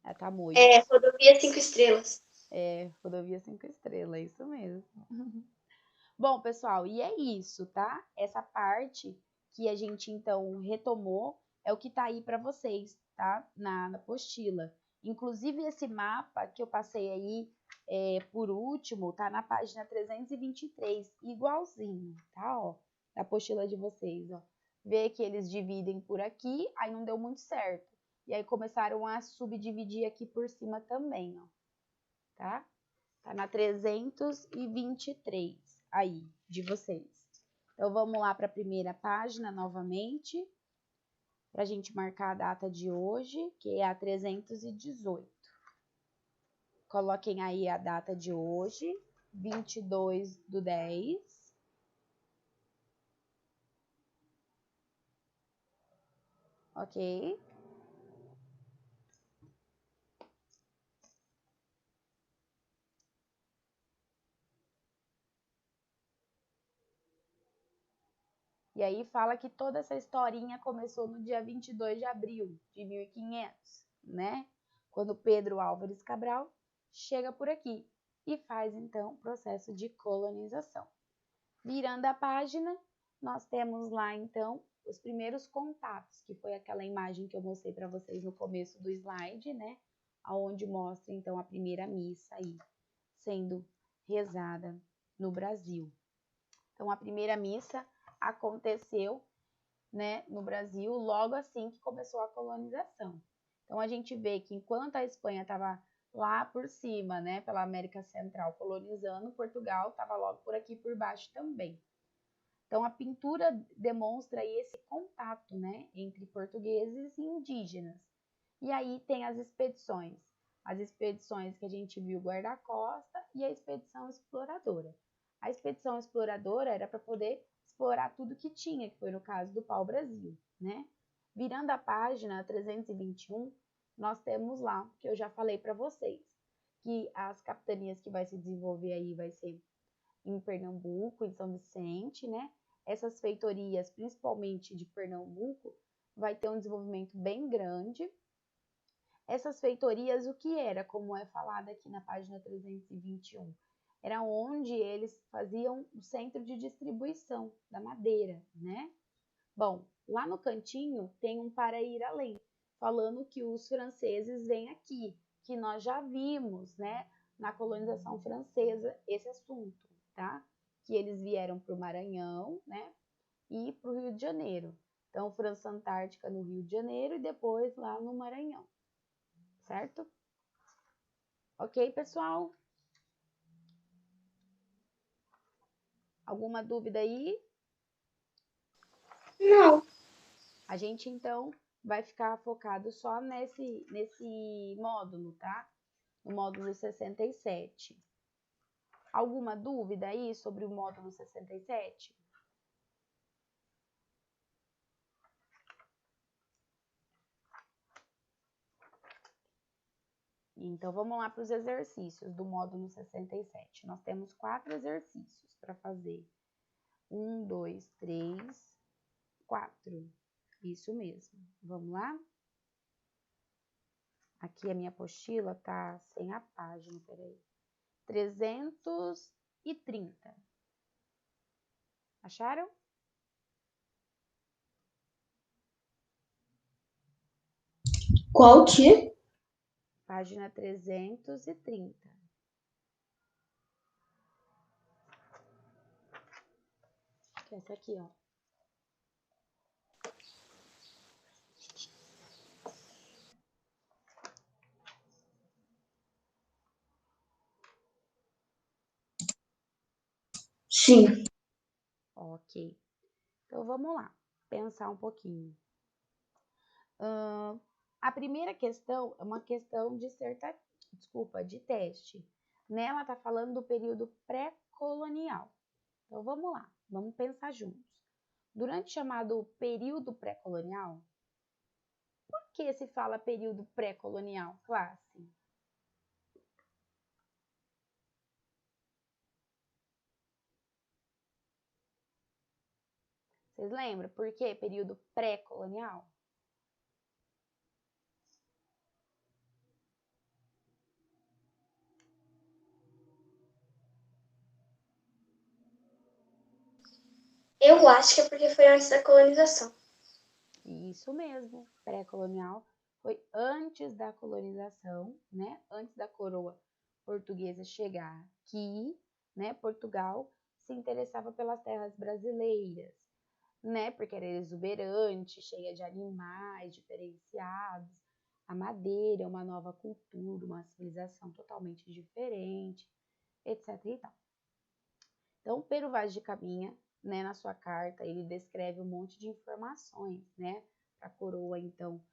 Speaker 1: É Tamoios.
Speaker 3: É, rodovia 5 estrelas.
Speaker 1: É, rodovia 5 estrelas, é isso mesmo. Bom, pessoal, e é isso, tá? Essa parte que a gente, então, retomou é o que tá aí para vocês, tá? Na apostila. Inclusive, esse mapa que eu passei aí por último, tá na página 323, igualzinho, tá? Ó, da apostila de vocês, ó. Vê que eles dividem por aqui, aí não deu muito certo. E aí começaram a subdividir aqui por cima também, ó. Tá? Tá na 323 aí, de vocês. Então, vamos lá para a primeira página novamente, para a gente marcar a data de hoje, que é a 318. Coloquem aí a data de hoje, 22/10. Ok? E aí fala que toda essa historinha começou no dia 22 de abril de 1500, né? Quando Pedro Álvares Cabral chega por aqui e faz, então, o processo de colonização. Virando a página, nós temos lá, então, os primeiros contatos, que foi aquela imagem que eu mostrei para vocês no começo do slide, né? Onde mostra, então, a primeira missa aí sendo rezada no Brasil. Então, a primeira missa aconteceu, né, no Brasil logo assim que começou a colonização. Então, a gente vê que enquanto a Espanha estava lá por cima, né, pela América Central, colonizando, Portugal estava logo por aqui por baixo também. Então, a pintura demonstra aí esse contato, né, entre portugueses e indígenas. E aí tem as expedições que a gente viu guarda-costa e a expedição exploradora. A expedição exploradora era para poder explorar tudo que tinha, que foi no caso do pau-brasil, né? Virando a página 321, nós temos lá, que eu já falei para vocês, que as capitanias que vai se desenvolver aí vai ser em Pernambuco, em São Vicente, né? Essas feitorias, principalmente de Pernambuco, vai ter um desenvolvimento bem grande. Essas feitorias, o que era, como é falado aqui na página 321? era onde eles faziam o centro de distribuição da madeira, né? Bom, lá no cantinho tem um para ir além, falando que os franceses vêm aqui, que nós já vimos, né, na colonização francesa esse assunto, tá? Que eles vieram para o Maranhão, né, e para o Rio de Janeiro. Então, França Antártica no Rio de Janeiro e depois lá no Maranhão, certo? Ok, pessoal? Alguma dúvida aí?
Speaker 3: Não.
Speaker 1: A gente, então, vai ficar focado só nesse módulo, tá? No módulo 67. Alguma dúvida aí sobre o módulo 67? Então, vamos lá para os exercícios do módulo 67. Nós temos 4 exercícios para fazer. 1, 2, 3, 4. Isso mesmo. Vamos lá? Aqui a minha apostila tá sem a página, peraí. 330. Acharam?
Speaker 3: Qual tia?
Speaker 1: Página 330. Essa aqui, ó.
Speaker 3: Sim.
Speaker 1: Ok. Então, vamos lá. Pensar um pouquinho. A primeira questão é uma questão de de teste. Nela tá falando do período pré-colonial. Então, vamos lá. Vamos pensar juntos. Durante o chamado período pré-colonial, por que se fala período pré-colonial, classe? Vocês lembram por que período pré-colonial?
Speaker 3: Eu acho que é porque foi antes da colonização.
Speaker 1: Isso mesmo, pré-colonial foi antes da colonização, né? Antes da coroa portuguesa chegar aqui, né? Portugal se interessava pelas terras brasileiras, né? Porque era exuberante, cheia de animais diferenciados, a madeira, uma nova cultura, uma civilização totalmente diferente, etc. e tal. Então, Pero Vaz de Caminha, né, na sua carta, ele descreve um monte de informações, né, para a coroa, então,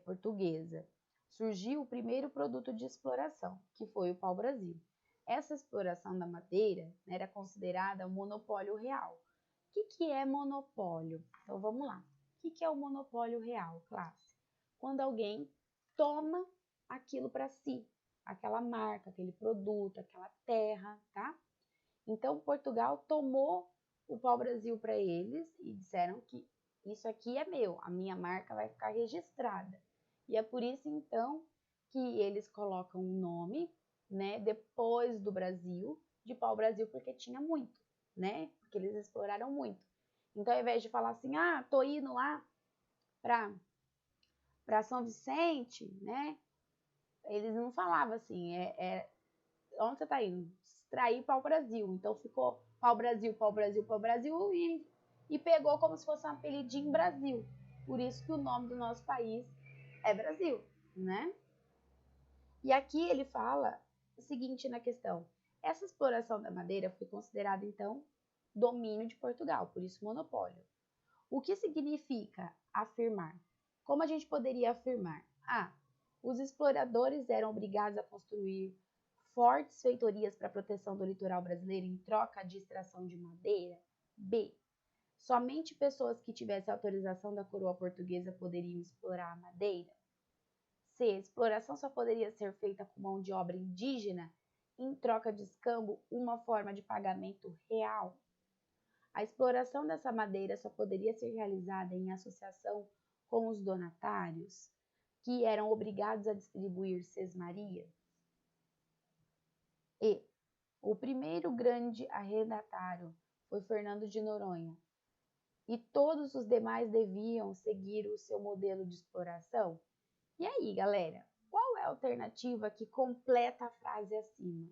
Speaker 1: portuguesa. Surgiu o primeiro produto de exploração, que foi o pau-brasil. Essa exploração da madeira, né, era considerada um monopólio real. O que é monopólio? Então, vamos lá. O que é o monopólio real, classe? Quando alguém toma aquilo para si, aquela marca, aquele produto, aquela terra, tá? Então, Portugal tomou o pau-brasil para eles e disseram que isso aqui é meu, a minha marca vai ficar registrada. E é por isso, então, que eles colocam o nome, né, depois do Brasil, de pau-brasil, porque tinha muito, né? Porque eles exploraram muito. Então, ao invés de falar assim, ah, tô indo lá para São Vicente, né? Eles não falavam assim, onde você está indo? Extrair pau-brasil. Então ficou pau-brasil, pau-brasil, pau-brasil e pegou como se fosse um apelidinho Brasil. Por isso que o nome do nosso país é Brasil, né? E aqui ele fala o seguinte na questão. Essa exploração da madeira foi considerada, então, domínio de Portugal, por isso monopólio. O que significa afirmar? Como a gente poderia afirmar? A. Os exploradores eram obrigados a construir fortes feitorias para a proteção do litoral brasileiro em troca de extração de madeira? B. Somente pessoas que tivessem autorização da coroa portuguesa poderiam explorar a madeira? C. A exploração só poderia ser feita com mão de obra indígena em troca de escambo, uma forma de pagamento real? A exploração dessa madeira só poderia ser realizada em associação com os donatários, que eram obrigados a distribuir sesmarias. E O primeiro grande arrendatário foi Fernando de Noronha, e todos os demais deviam seguir o seu modelo de exploração? E aí, galera, qual é a alternativa que completa a frase acima?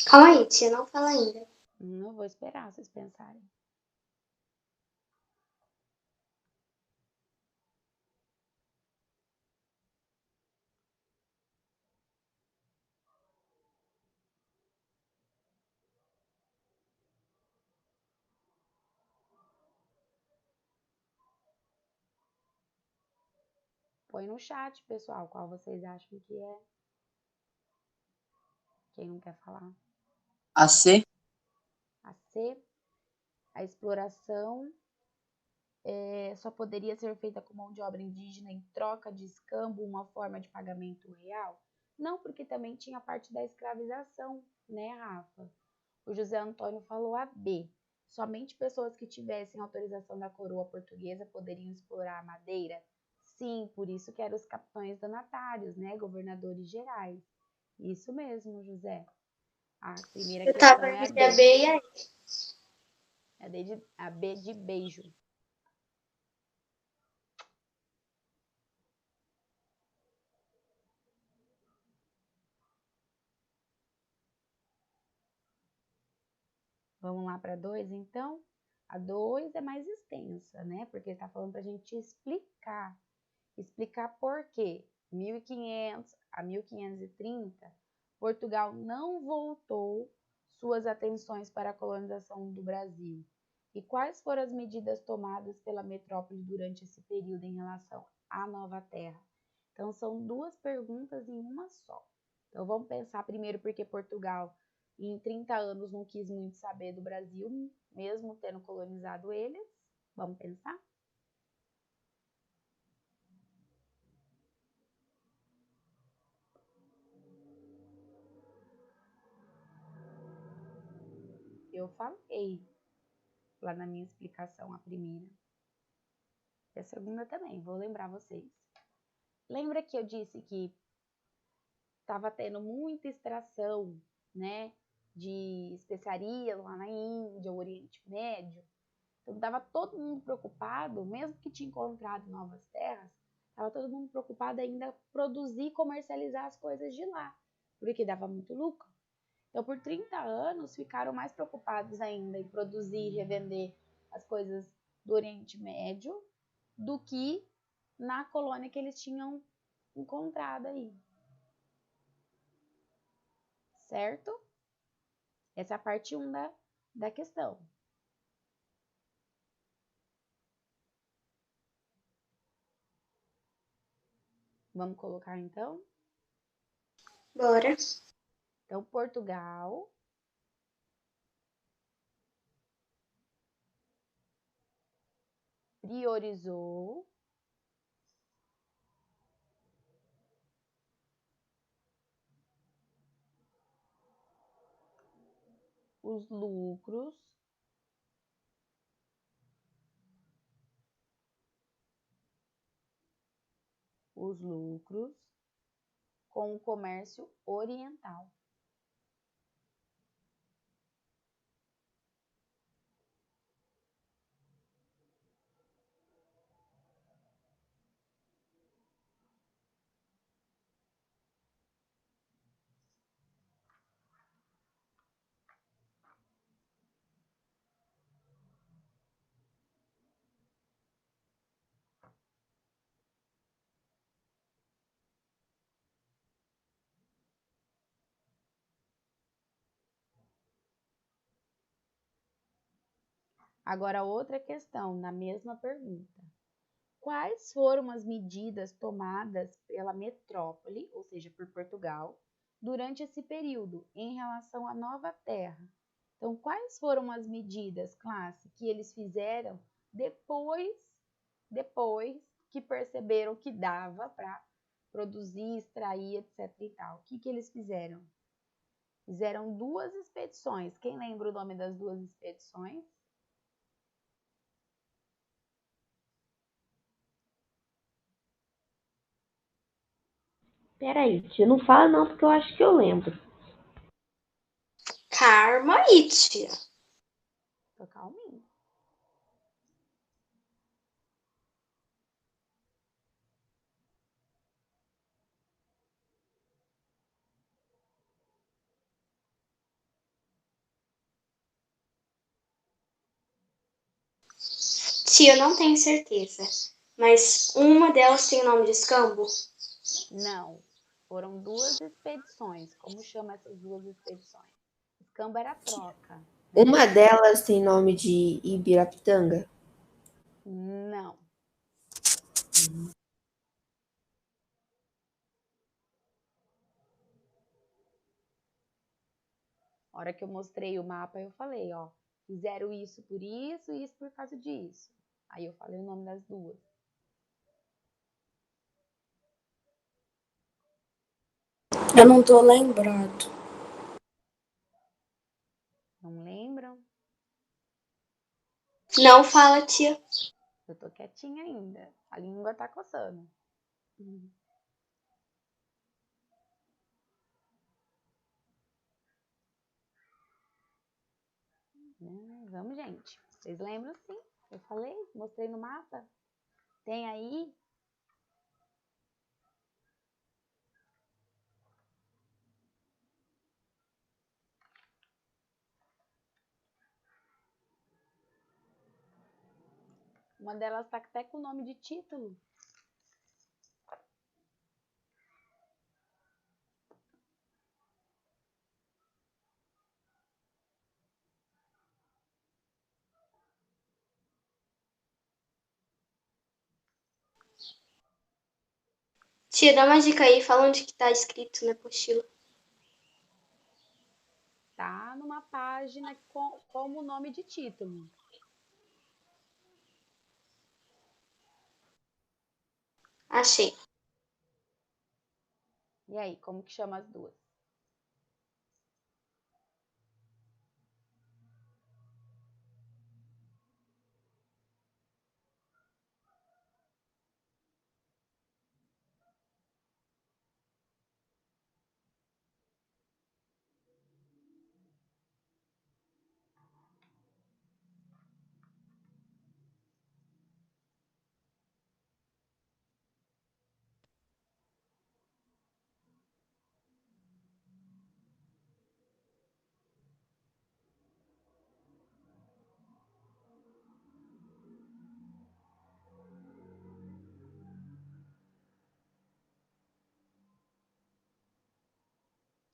Speaker 3: Calma aí, tia, não fala ainda.
Speaker 1: Não vou esperar vocês pensarem. Põe no chat, pessoal, qual vocês acham que é. Quem não quer falar?
Speaker 2: A C?
Speaker 1: A C, a exploração só poderia ser feita com mão de obra indígena em troca de escambo, uma forma de pagamento real? Não, porque também tinha a parte da escravização, né, Rafa? O José Antônio falou a B. Somente pessoas que tivessem autorização da coroa portuguesa poderiam explorar a madeira? Sim, por isso que eram os capitães donatários, né, governadores gerais. Isso mesmo, José. A primeira
Speaker 3: Eu
Speaker 1: questão
Speaker 3: tava
Speaker 1: é a
Speaker 3: entre a
Speaker 1: B.
Speaker 3: B e a E.
Speaker 1: A B de beijo. Vamos lá para 2, então? A 2 é mais extensa, né? Porque ele está falando para a gente explicar. Explicar por quê. 1500 a 1530, Portugal não voltou suas atenções para a colonização do Brasil. E quais foram as medidas tomadas pela metrópole durante esse período em relação à Nova Terra? Então, são duas perguntas em uma só. Então, vamos pensar primeiro porque Portugal, em 30 anos, não quis muito saber do Brasil, mesmo tendo colonizado eles. Vamos pensar? Eu falei lá na minha explicação, a primeira. E a segunda também, vou lembrar vocês. Lembra que eu disse que estava tendo muita extração, né, de especiarias lá na Índia, Oriente Médio? Então, estava todo mundo preocupado, mesmo que tinha encontrado novas terras, estava todo mundo preocupado ainda em produzir e comercializar as coisas de lá, porque dava muito lucro. Então, por 30 anos, ficaram mais preocupados ainda em produzir e revender as coisas do Oriente Médio do que na colônia que eles tinham encontrado aí. Certo? Essa é a parte 1 da questão. Vamos colocar então?
Speaker 3: Bora.
Speaker 1: Então, Portugal priorizou os lucros com o comércio oriental. Agora, outra questão, na mesma pergunta. Quais foram as medidas tomadas pela metrópole, ou seja, por Portugal, durante esse período em relação à Nova Terra? Então, quais foram as medidas, classe, que eles fizeram depois que perceberam que dava para produzir, extrair, etc. e tal? O que eles fizeram? Fizeram 2 expedições. Quem lembra o nome das 2 expedições?
Speaker 6: Peraí, tia, não fala não, porque eu acho que eu lembro.
Speaker 3: Calma aí, tia.
Speaker 1: Tô calminho.
Speaker 3: Tia, eu não tenho certeza. Mas uma delas tem o nome de escambo?
Speaker 1: Não, foram 2 expedições. Como chama essas 2 expedições? Escambo era troca, né?
Speaker 6: Uma delas tem nome de Ibirapitanga?
Speaker 1: Não. A hora que eu mostrei o mapa, eu falei, ó, fizeram isso por isso e isso por causa disso. Aí eu falei o nome das 2.
Speaker 2: Eu não tô lembrado.
Speaker 1: Não lembram?
Speaker 3: Não fala, tia.
Speaker 1: Eu tô quietinha ainda. A língua tá coçando. Vamos, gente. Vocês lembram sim? Eu falei, mostrei no mapa. Tem aí? Uma delas tá até com o nome de título.
Speaker 3: Tia, dá uma dica aí, fala onde que tá escrito na apostila.
Speaker 1: Tá numa página como o nome de título.
Speaker 3: Achei.
Speaker 1: E aí, como que chama as 2?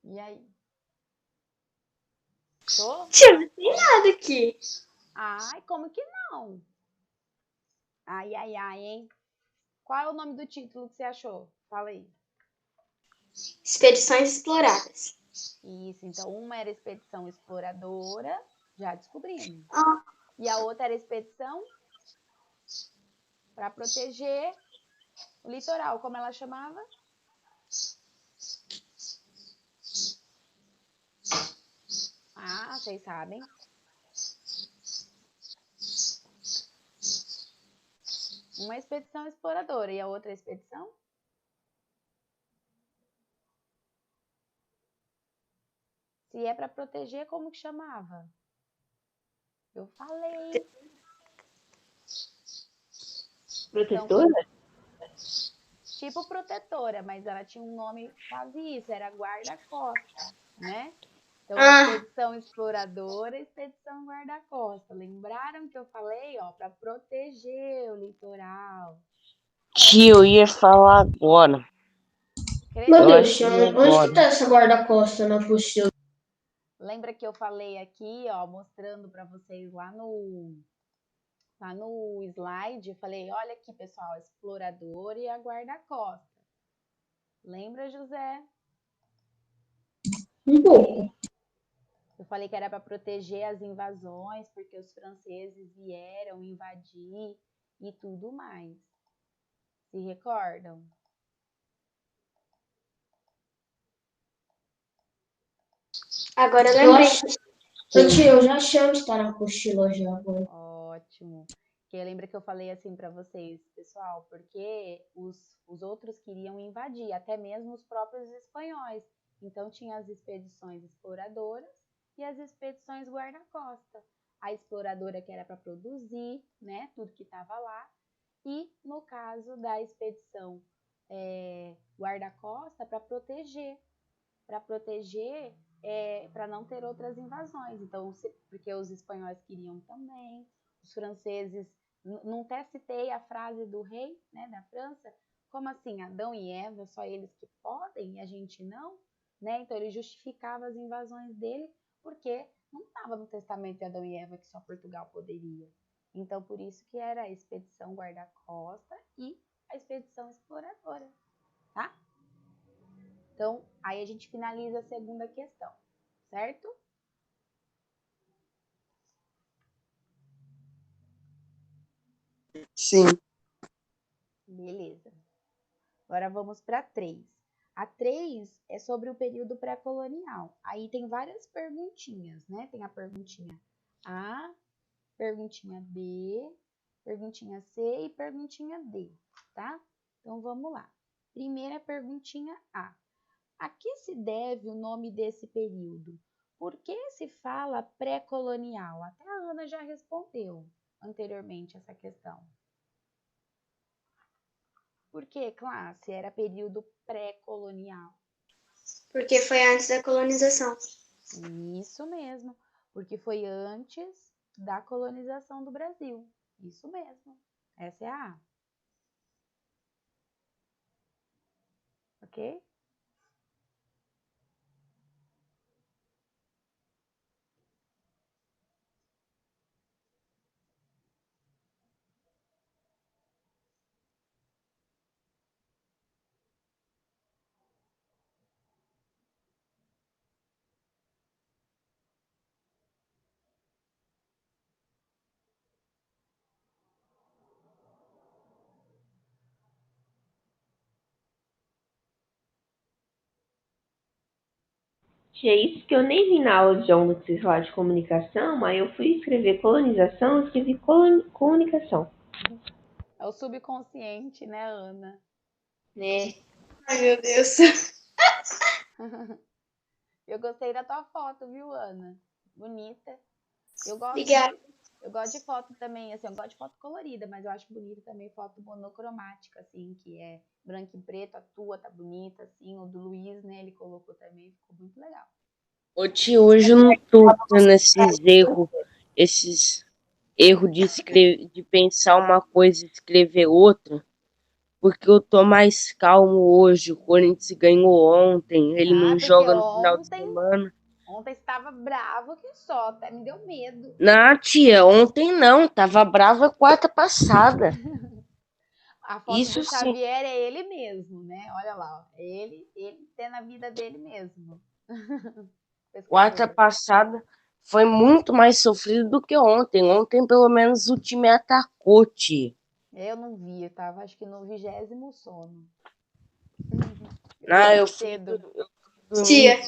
Speaker 1: E aí? Tô?
Speaker 3: Tia, não tem nada aqui.
Speaker 1: Ai, como que não? Ai, ai, ai, hein? Qual é o nome do título que você achou? Fala aí.
Speaker 3: Expedições exploradas.
Speaker 1: Isso, então uma era expedição exploradora, já descobrimos.
Speaker 3: Ah,
Speaker 1: E a outra era expedição para proteger o litoral, como ela chamava? Ah, vocês sabem. Uma expedição exploradora e a outra expedição? Se é para proteger, como que chamava? Eu falei.
Speaker 6: Protetora?
Speaker 1: Tipo protetora, mas ela tinha um nome quase isso, era guarda-costa, né? Então, a expedição exploradora, expedição guarda-costa. Lembraram que eu falei, ó, para proteger o litoral.
Speaker 5: Tia, eu ia falar agora.
Speaker 3: meu
Speaker 5: Eu
Speaker 3: Deus,
Speaker 5: achei
Speaker 3: tia, onde que
Speaker 5: agora.
Speaker 3: tá essa guarda-costa na apostila?
Speaker 1: Lembra que eu falei aqui, ó, mostrando para vocês lá no slide, eu falei, olha aqui, pessoal, a exploradora e a guarda-costa. Lembra, José?
Speaker 3: Um pouco.
Speaker 1: Eu falei que era para proteger as invasões, porque os franceses vieram invadir e tudo mais. Se recordam?
Speaker 3: Agora eu
Speaker 7: Eu
Speaker 3: lembrei.
Speaker 7: acho. Ô, tia, eu já achei onde tá na apostila já agora.
Speaker 1: Ótimo. Que lembra que eu falei assim para vocês, pessoal, porque os outros queriam invadir, até mesmo os próprios espanhóis. Então tinha as expedições exploradoras e as expedições guarda-costa. A exploradora que era para produzir, né, tudo que estava lá, e no caso da expedição guarda-costa para proteger, para não ter outras invasões. Então, porque os espanhóis queriam também, os franceses, não até citei a frase do rei, né, da França, como assim, Adão e Eva, só eles que podem e a gente não, né? Então ele justificava as invasões dele porque não estava no testamento de Adão e Eva que só Portugal poderia. Então por isso que era a expedição guarda-costa e a expedição exploradora, tá? Então, aí a gente finaliza a segunda questão, certo?
Speaker 2: Sim.
Speaker 1: Beleza. Agora vamos para 3. A 3 é sobre o período pré-colonial. Aí tem várias perguntinhas, né? Tem a perguntinha A, perguntinha B, perguntinha C e perguntinha D, tá? Então vamos lá. Primeira perguntinha A. A que se deve o nome desse período? Por que se fala pré-colonial? Até a Ana já respondeu anteriormente essa questão. Por que, classe? Era período pré-colonial.
Speaker 3: Porque foi antes da colonização.
Speaker 1: Isso mesmo, porque foi antes da colonização do Brasil. Isso mesmo. Essa é a A. Ok?
Speaker 6: É isso que eu nem vi na aula de onda que vocês falaram de comunicação, aí eu fui escrever colonização, eu escrevi comunicação.
Speaker 1: É o subconsciente, né, Ana?
Speaker 3: Né? Ai, meu Deus.
Speaker 1: Eu gostei da tua foto, viu, Ana? Bonita.
Speaker 3: Obrigada.
Speaker 1: Eu gosto de foto também, assim, eu gosto de foto colorida, mas eu acho bonita também foto monocromática, assim, que é branco e preto, a tua tá bonita, assim, o do Luiz, né, ele colocou também, ficou muito legal.
Speaker 5: Ô tio, hoje eu não tô tendo esses erros de pensar uma coisa e escrever outra, porque eu tô mais calmo hoje. O Corinthians ganhou ontem, ele não
Speaker 1: Porque
Speaker 5: joga no final de semana.
Speaker 1: ontem estava bravo que só, até me deu medo.
Speaker 5: Não, tia, ontem não, tava brava quarta passada.
Speaker 1: A foto
Speaker 5: Isso
Speaker 1: do
Speaker 5: sim,
Speaker 1: Xavier é ele mesmo, né? Olha lá, ó. Ele tem na vida dele mesmo.
Speaker 5: quarta
Speaker 1: Pescador.
Speaker 5: passada foi muito mais sofrido do que ontem. Ontem, pelo menos, o time atacou, tia.
Speaker 1: Eu não vi, eu tava acho que no 20º sono. Eu
Speaker 5: Ah,
Speaker 1: dormi
Speaker 5: eu
Speaker 1: cedo.
Speaker 5: dormir
Speaker 3: Tia,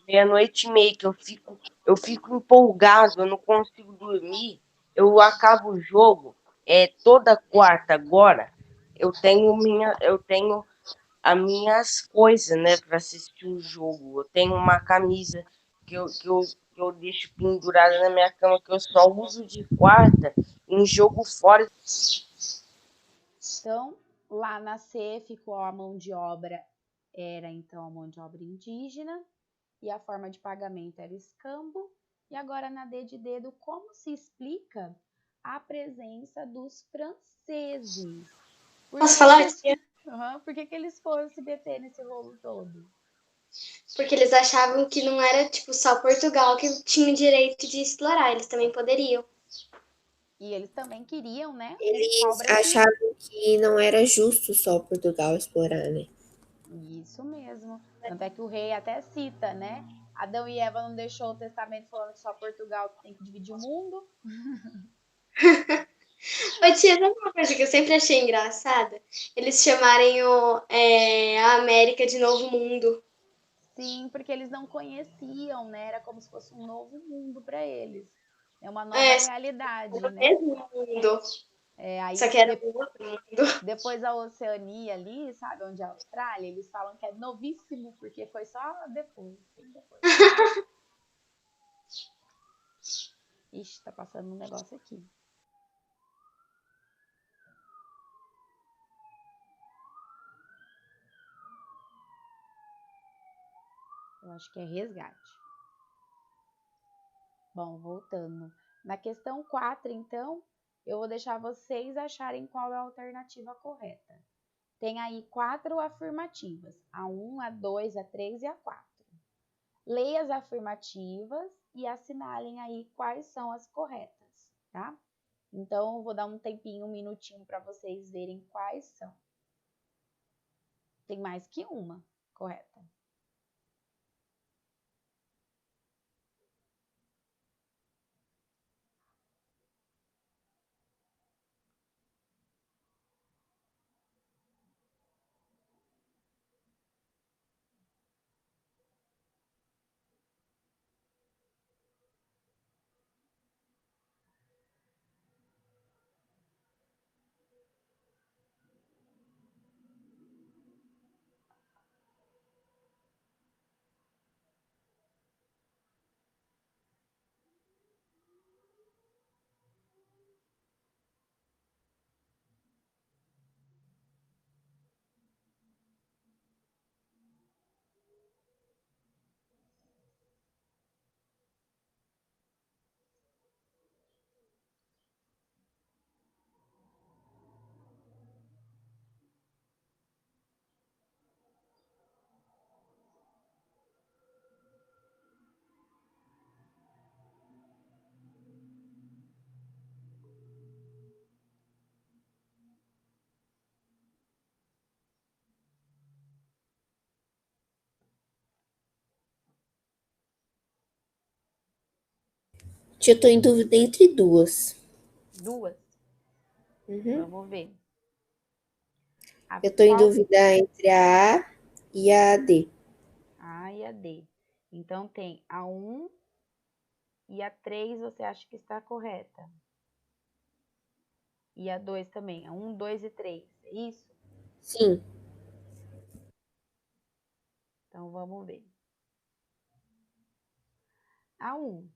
Speaker 5: meia-noite e meia, que eu fico empolgado, eu não consigo dormir. Eu acabo o jogo toda quarta agora. Eu tenho as minhas coisas, né, para assistir o jogo. Eu tenho uma camisa que eu deixo pendurada na minha cama, que eu só uso de quarta em jogo fora.
Speaker 1: Então, lá na C ficou a mão de obra, era então a mão de obra indígena, e a forma de pagamento era escambo. E agora na D de dedo, como se explica a presença dos franceses?
Speaker 3: posso falar, tia?
Speaker 1: Por que eles foram se meter nesse rolo todo?
Speaker 3: Porque eles achavam que não era, tipo, só Portugal que tinha o direito de explorar, eles também poderiam.
Speaker 1: E eles também queriam, né, um
Speaker 6: Eles
Speaker 1: pau-brasil.
Speaker 6: achavam que não era justo só Portugal explorar, né?
Speaker 1: Isso mesmo. Tanto é que o rei até cita, né? Adão e Eva não deixou o testamento falando que só Portugal tem que dividir o mundo.
Speaker 3: Ô, tia, sabe uma coisa que eu sempre achei engraçada? Eles chamarem a América de Novo Mundo.
Speaker 1: Sim, porque eles não conheciam, né? Era como se fosse um novo mundo para eles. É uma nova
Speaker 3: É,
Speaker 1: realidade,
Speaker 3: era o
Speaker 1: né?
Speaker 3: mesmo mundo.
Speaker 1: Aí
Speaker 3: Só que era um outro mundo.
Speaker 1: depois a Oceania ali, sabe, onde é a Austrália, eles falam que é novíssimo, porque foi só depois, bem depois. Ixi, tá passando um negócio aqui. Eu acho que é resgate. Bom, voltando. Na questão 4, então, eu vou deixar vocês acharem qual é a alternativa correta. Tem aí 4 afirmativas, a 1, a 2, a 3 e a 4. Leia as afirmativas e assinalem aí quais são as corretas, tá? Então, eu vou dar um tempinho, um minutinho para vocês verem quais são. Tem mais que uma correta.
Speaker 6: Eu tô em dúvida entre duas.
Speaker 1: Duas.
Speaker 6: Uhum.
Speaker 1: Vamos ver.
Speaker 6: Eu tô em
Speaker 1: Qual?
Speaker 6: dúvida entre a A e a D.
Speaker 1: A e a D. Então, tem a 1 e a 3 você acha que está correta. E a 2 também. A 1, 2 e 3. É isso?
Speaker 6: Sim.
Speaker 1: Então, vamos ver. A 1.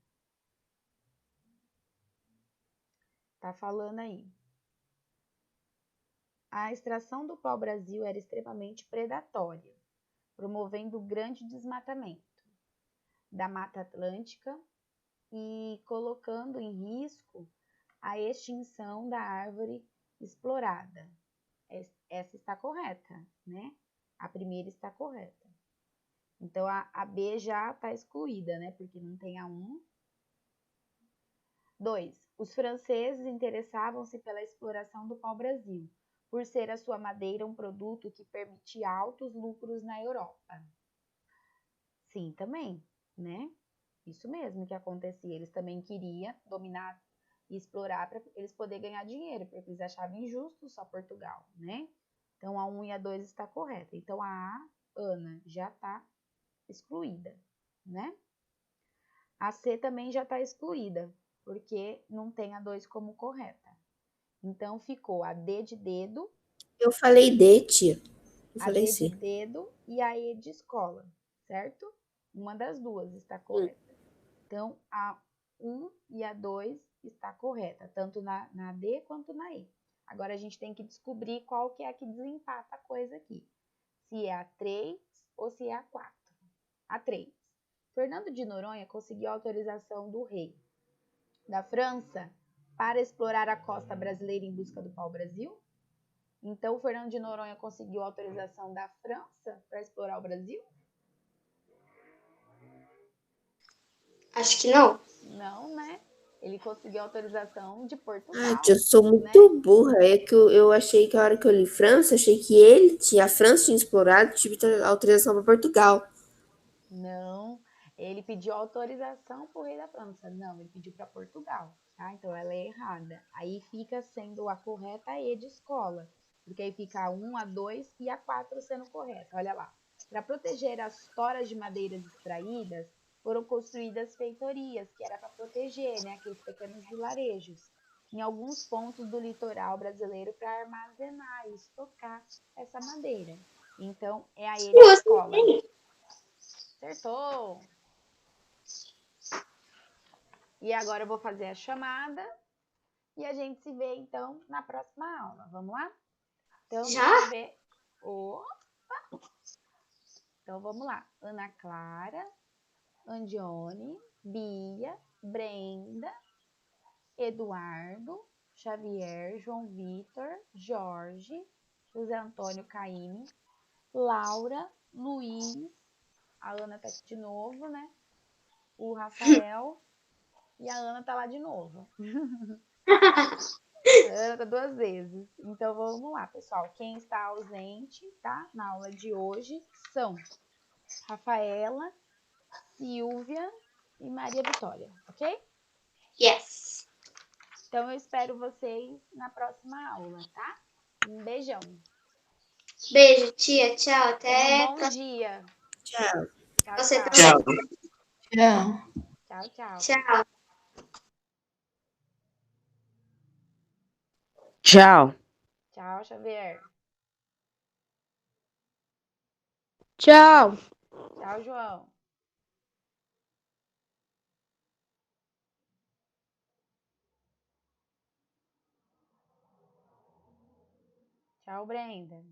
Speaker 1: Tá falando aí. A extração do pau-brasil era extremamente predatória, promovendo grande desmatamento da Mata Atlântica e colocando em risco a extinção da árvore explorada. Essa está correta, né? A primeira está correta. Então, a B já está excluída, né? Porque não tem a 1. 2. Os franceses interessavam-se pela exploração do pau-brasil, por ser a sua madeira um produto que permitia altos lucros na Europa. Sim, também, né? Isso mesmo que acontecia. Eles também queriam dominar e explorar para eles poderem ganhar dinheiro, porque eles achavam injusto só Portugal, né? Então, a 1 e a 2 está correta. Então, a A, Ana, já está excluída, né? A C também já está excluída, porque não tem a 2 como correta. Então, ficou a D de dedo,
Speaker 6: Eu falei D, tia. Eu
Speaker 1: a
Speaker 6: falei
Speaker 1: D de
Speaker 6: C.
Speaker 1: dedo e a E de escola, certo? Uma das duas está correta. Então, a 1 e a 2 está correta, tanto na D quanto na E. Agora, a gente tem que descobrir qual que é a que desempata a coisa aqui. Se é a 3 ou se é a 4. A 3. Fernando de Noronha conseguiu a autorização do rei da França para explorar a costa brasileira em busca do pau-brasil. Então, o Fernando de Noronha conseguiu a autorização da França para explorar o Brasil?
Speaker 3: Acho que não.
Speaker 1: Não, né? Ele conseguiu a autorização de
Speaker 6: Ah, tia,
Speaker 1: Portugal,
Speaker 6: eu sou
Speaker 1: né?
Speaker 6: muito burra. É que eu achei que a hora que eu li França, achei que a França tinha explorado, tive autorização para Portugal.
Speaker 1: Não, ele pediu autorização para o rei da França. Não, ele pediu para Portugal, tá? Então ela é errada. Aí fica sendo a correta a E de escola, porque aí fica a 1, a 2 e a 4 sendo correta. Olha lá. Para proteger as toras de madeiras extraídas, foram construídas feitorias, que era para proteger, né, aqueles pequenos vilarejos, em alguns pontos do litoral brasileiro para armazenar e estocar essa madeira. Então, é a ele a escola. Acertou! E agora eu vou fazer a chamada e a gente se vê, então, na próxima aula. Vamos lá? Então,
Speaker 3: Já?
Speaker 1: deixa eu ver. Opa! Então, vamos lá. Ana Clara, Andione, Bia, Brenda, Eduardo, Xavier, João Vitor, Jorge, José Antônio Caíme, Laura, Luiz, a Ana tá aqui de novo, né? O Rafael e a Ana tá lá de novo. A Ana tá 2 vezes. Então vamos lá, pessoal. Quem está ausente, tá? Na aula de hoje são Rafaela, Silvia e Maria Vitória, ok?
Speaker 3: Yes.
Speaker 1: Então eu espero vocês na próxima aula, tá? Um beijão.
Speaker 3: Beijo, tia. Tchau.
Speaker 1: Tenham um
Speaker 3: Até
Speaker 1: bom dia.
Speaker 6: Tchau.
Speaker 1: Tchau,
Speaker 3: você
Speaker 1: tchau.
Speaker 3: também.
Speaker 2: Tchau.
Speaker 1: Tchau, tchau.
Speaker 3: Tchau.
Speaker 5: Tchau.
Speaker 1: Tchau, Xavier.
Speaker 5: Tchau.
Speaker 1: Tchau, João. Tchau, Brenda.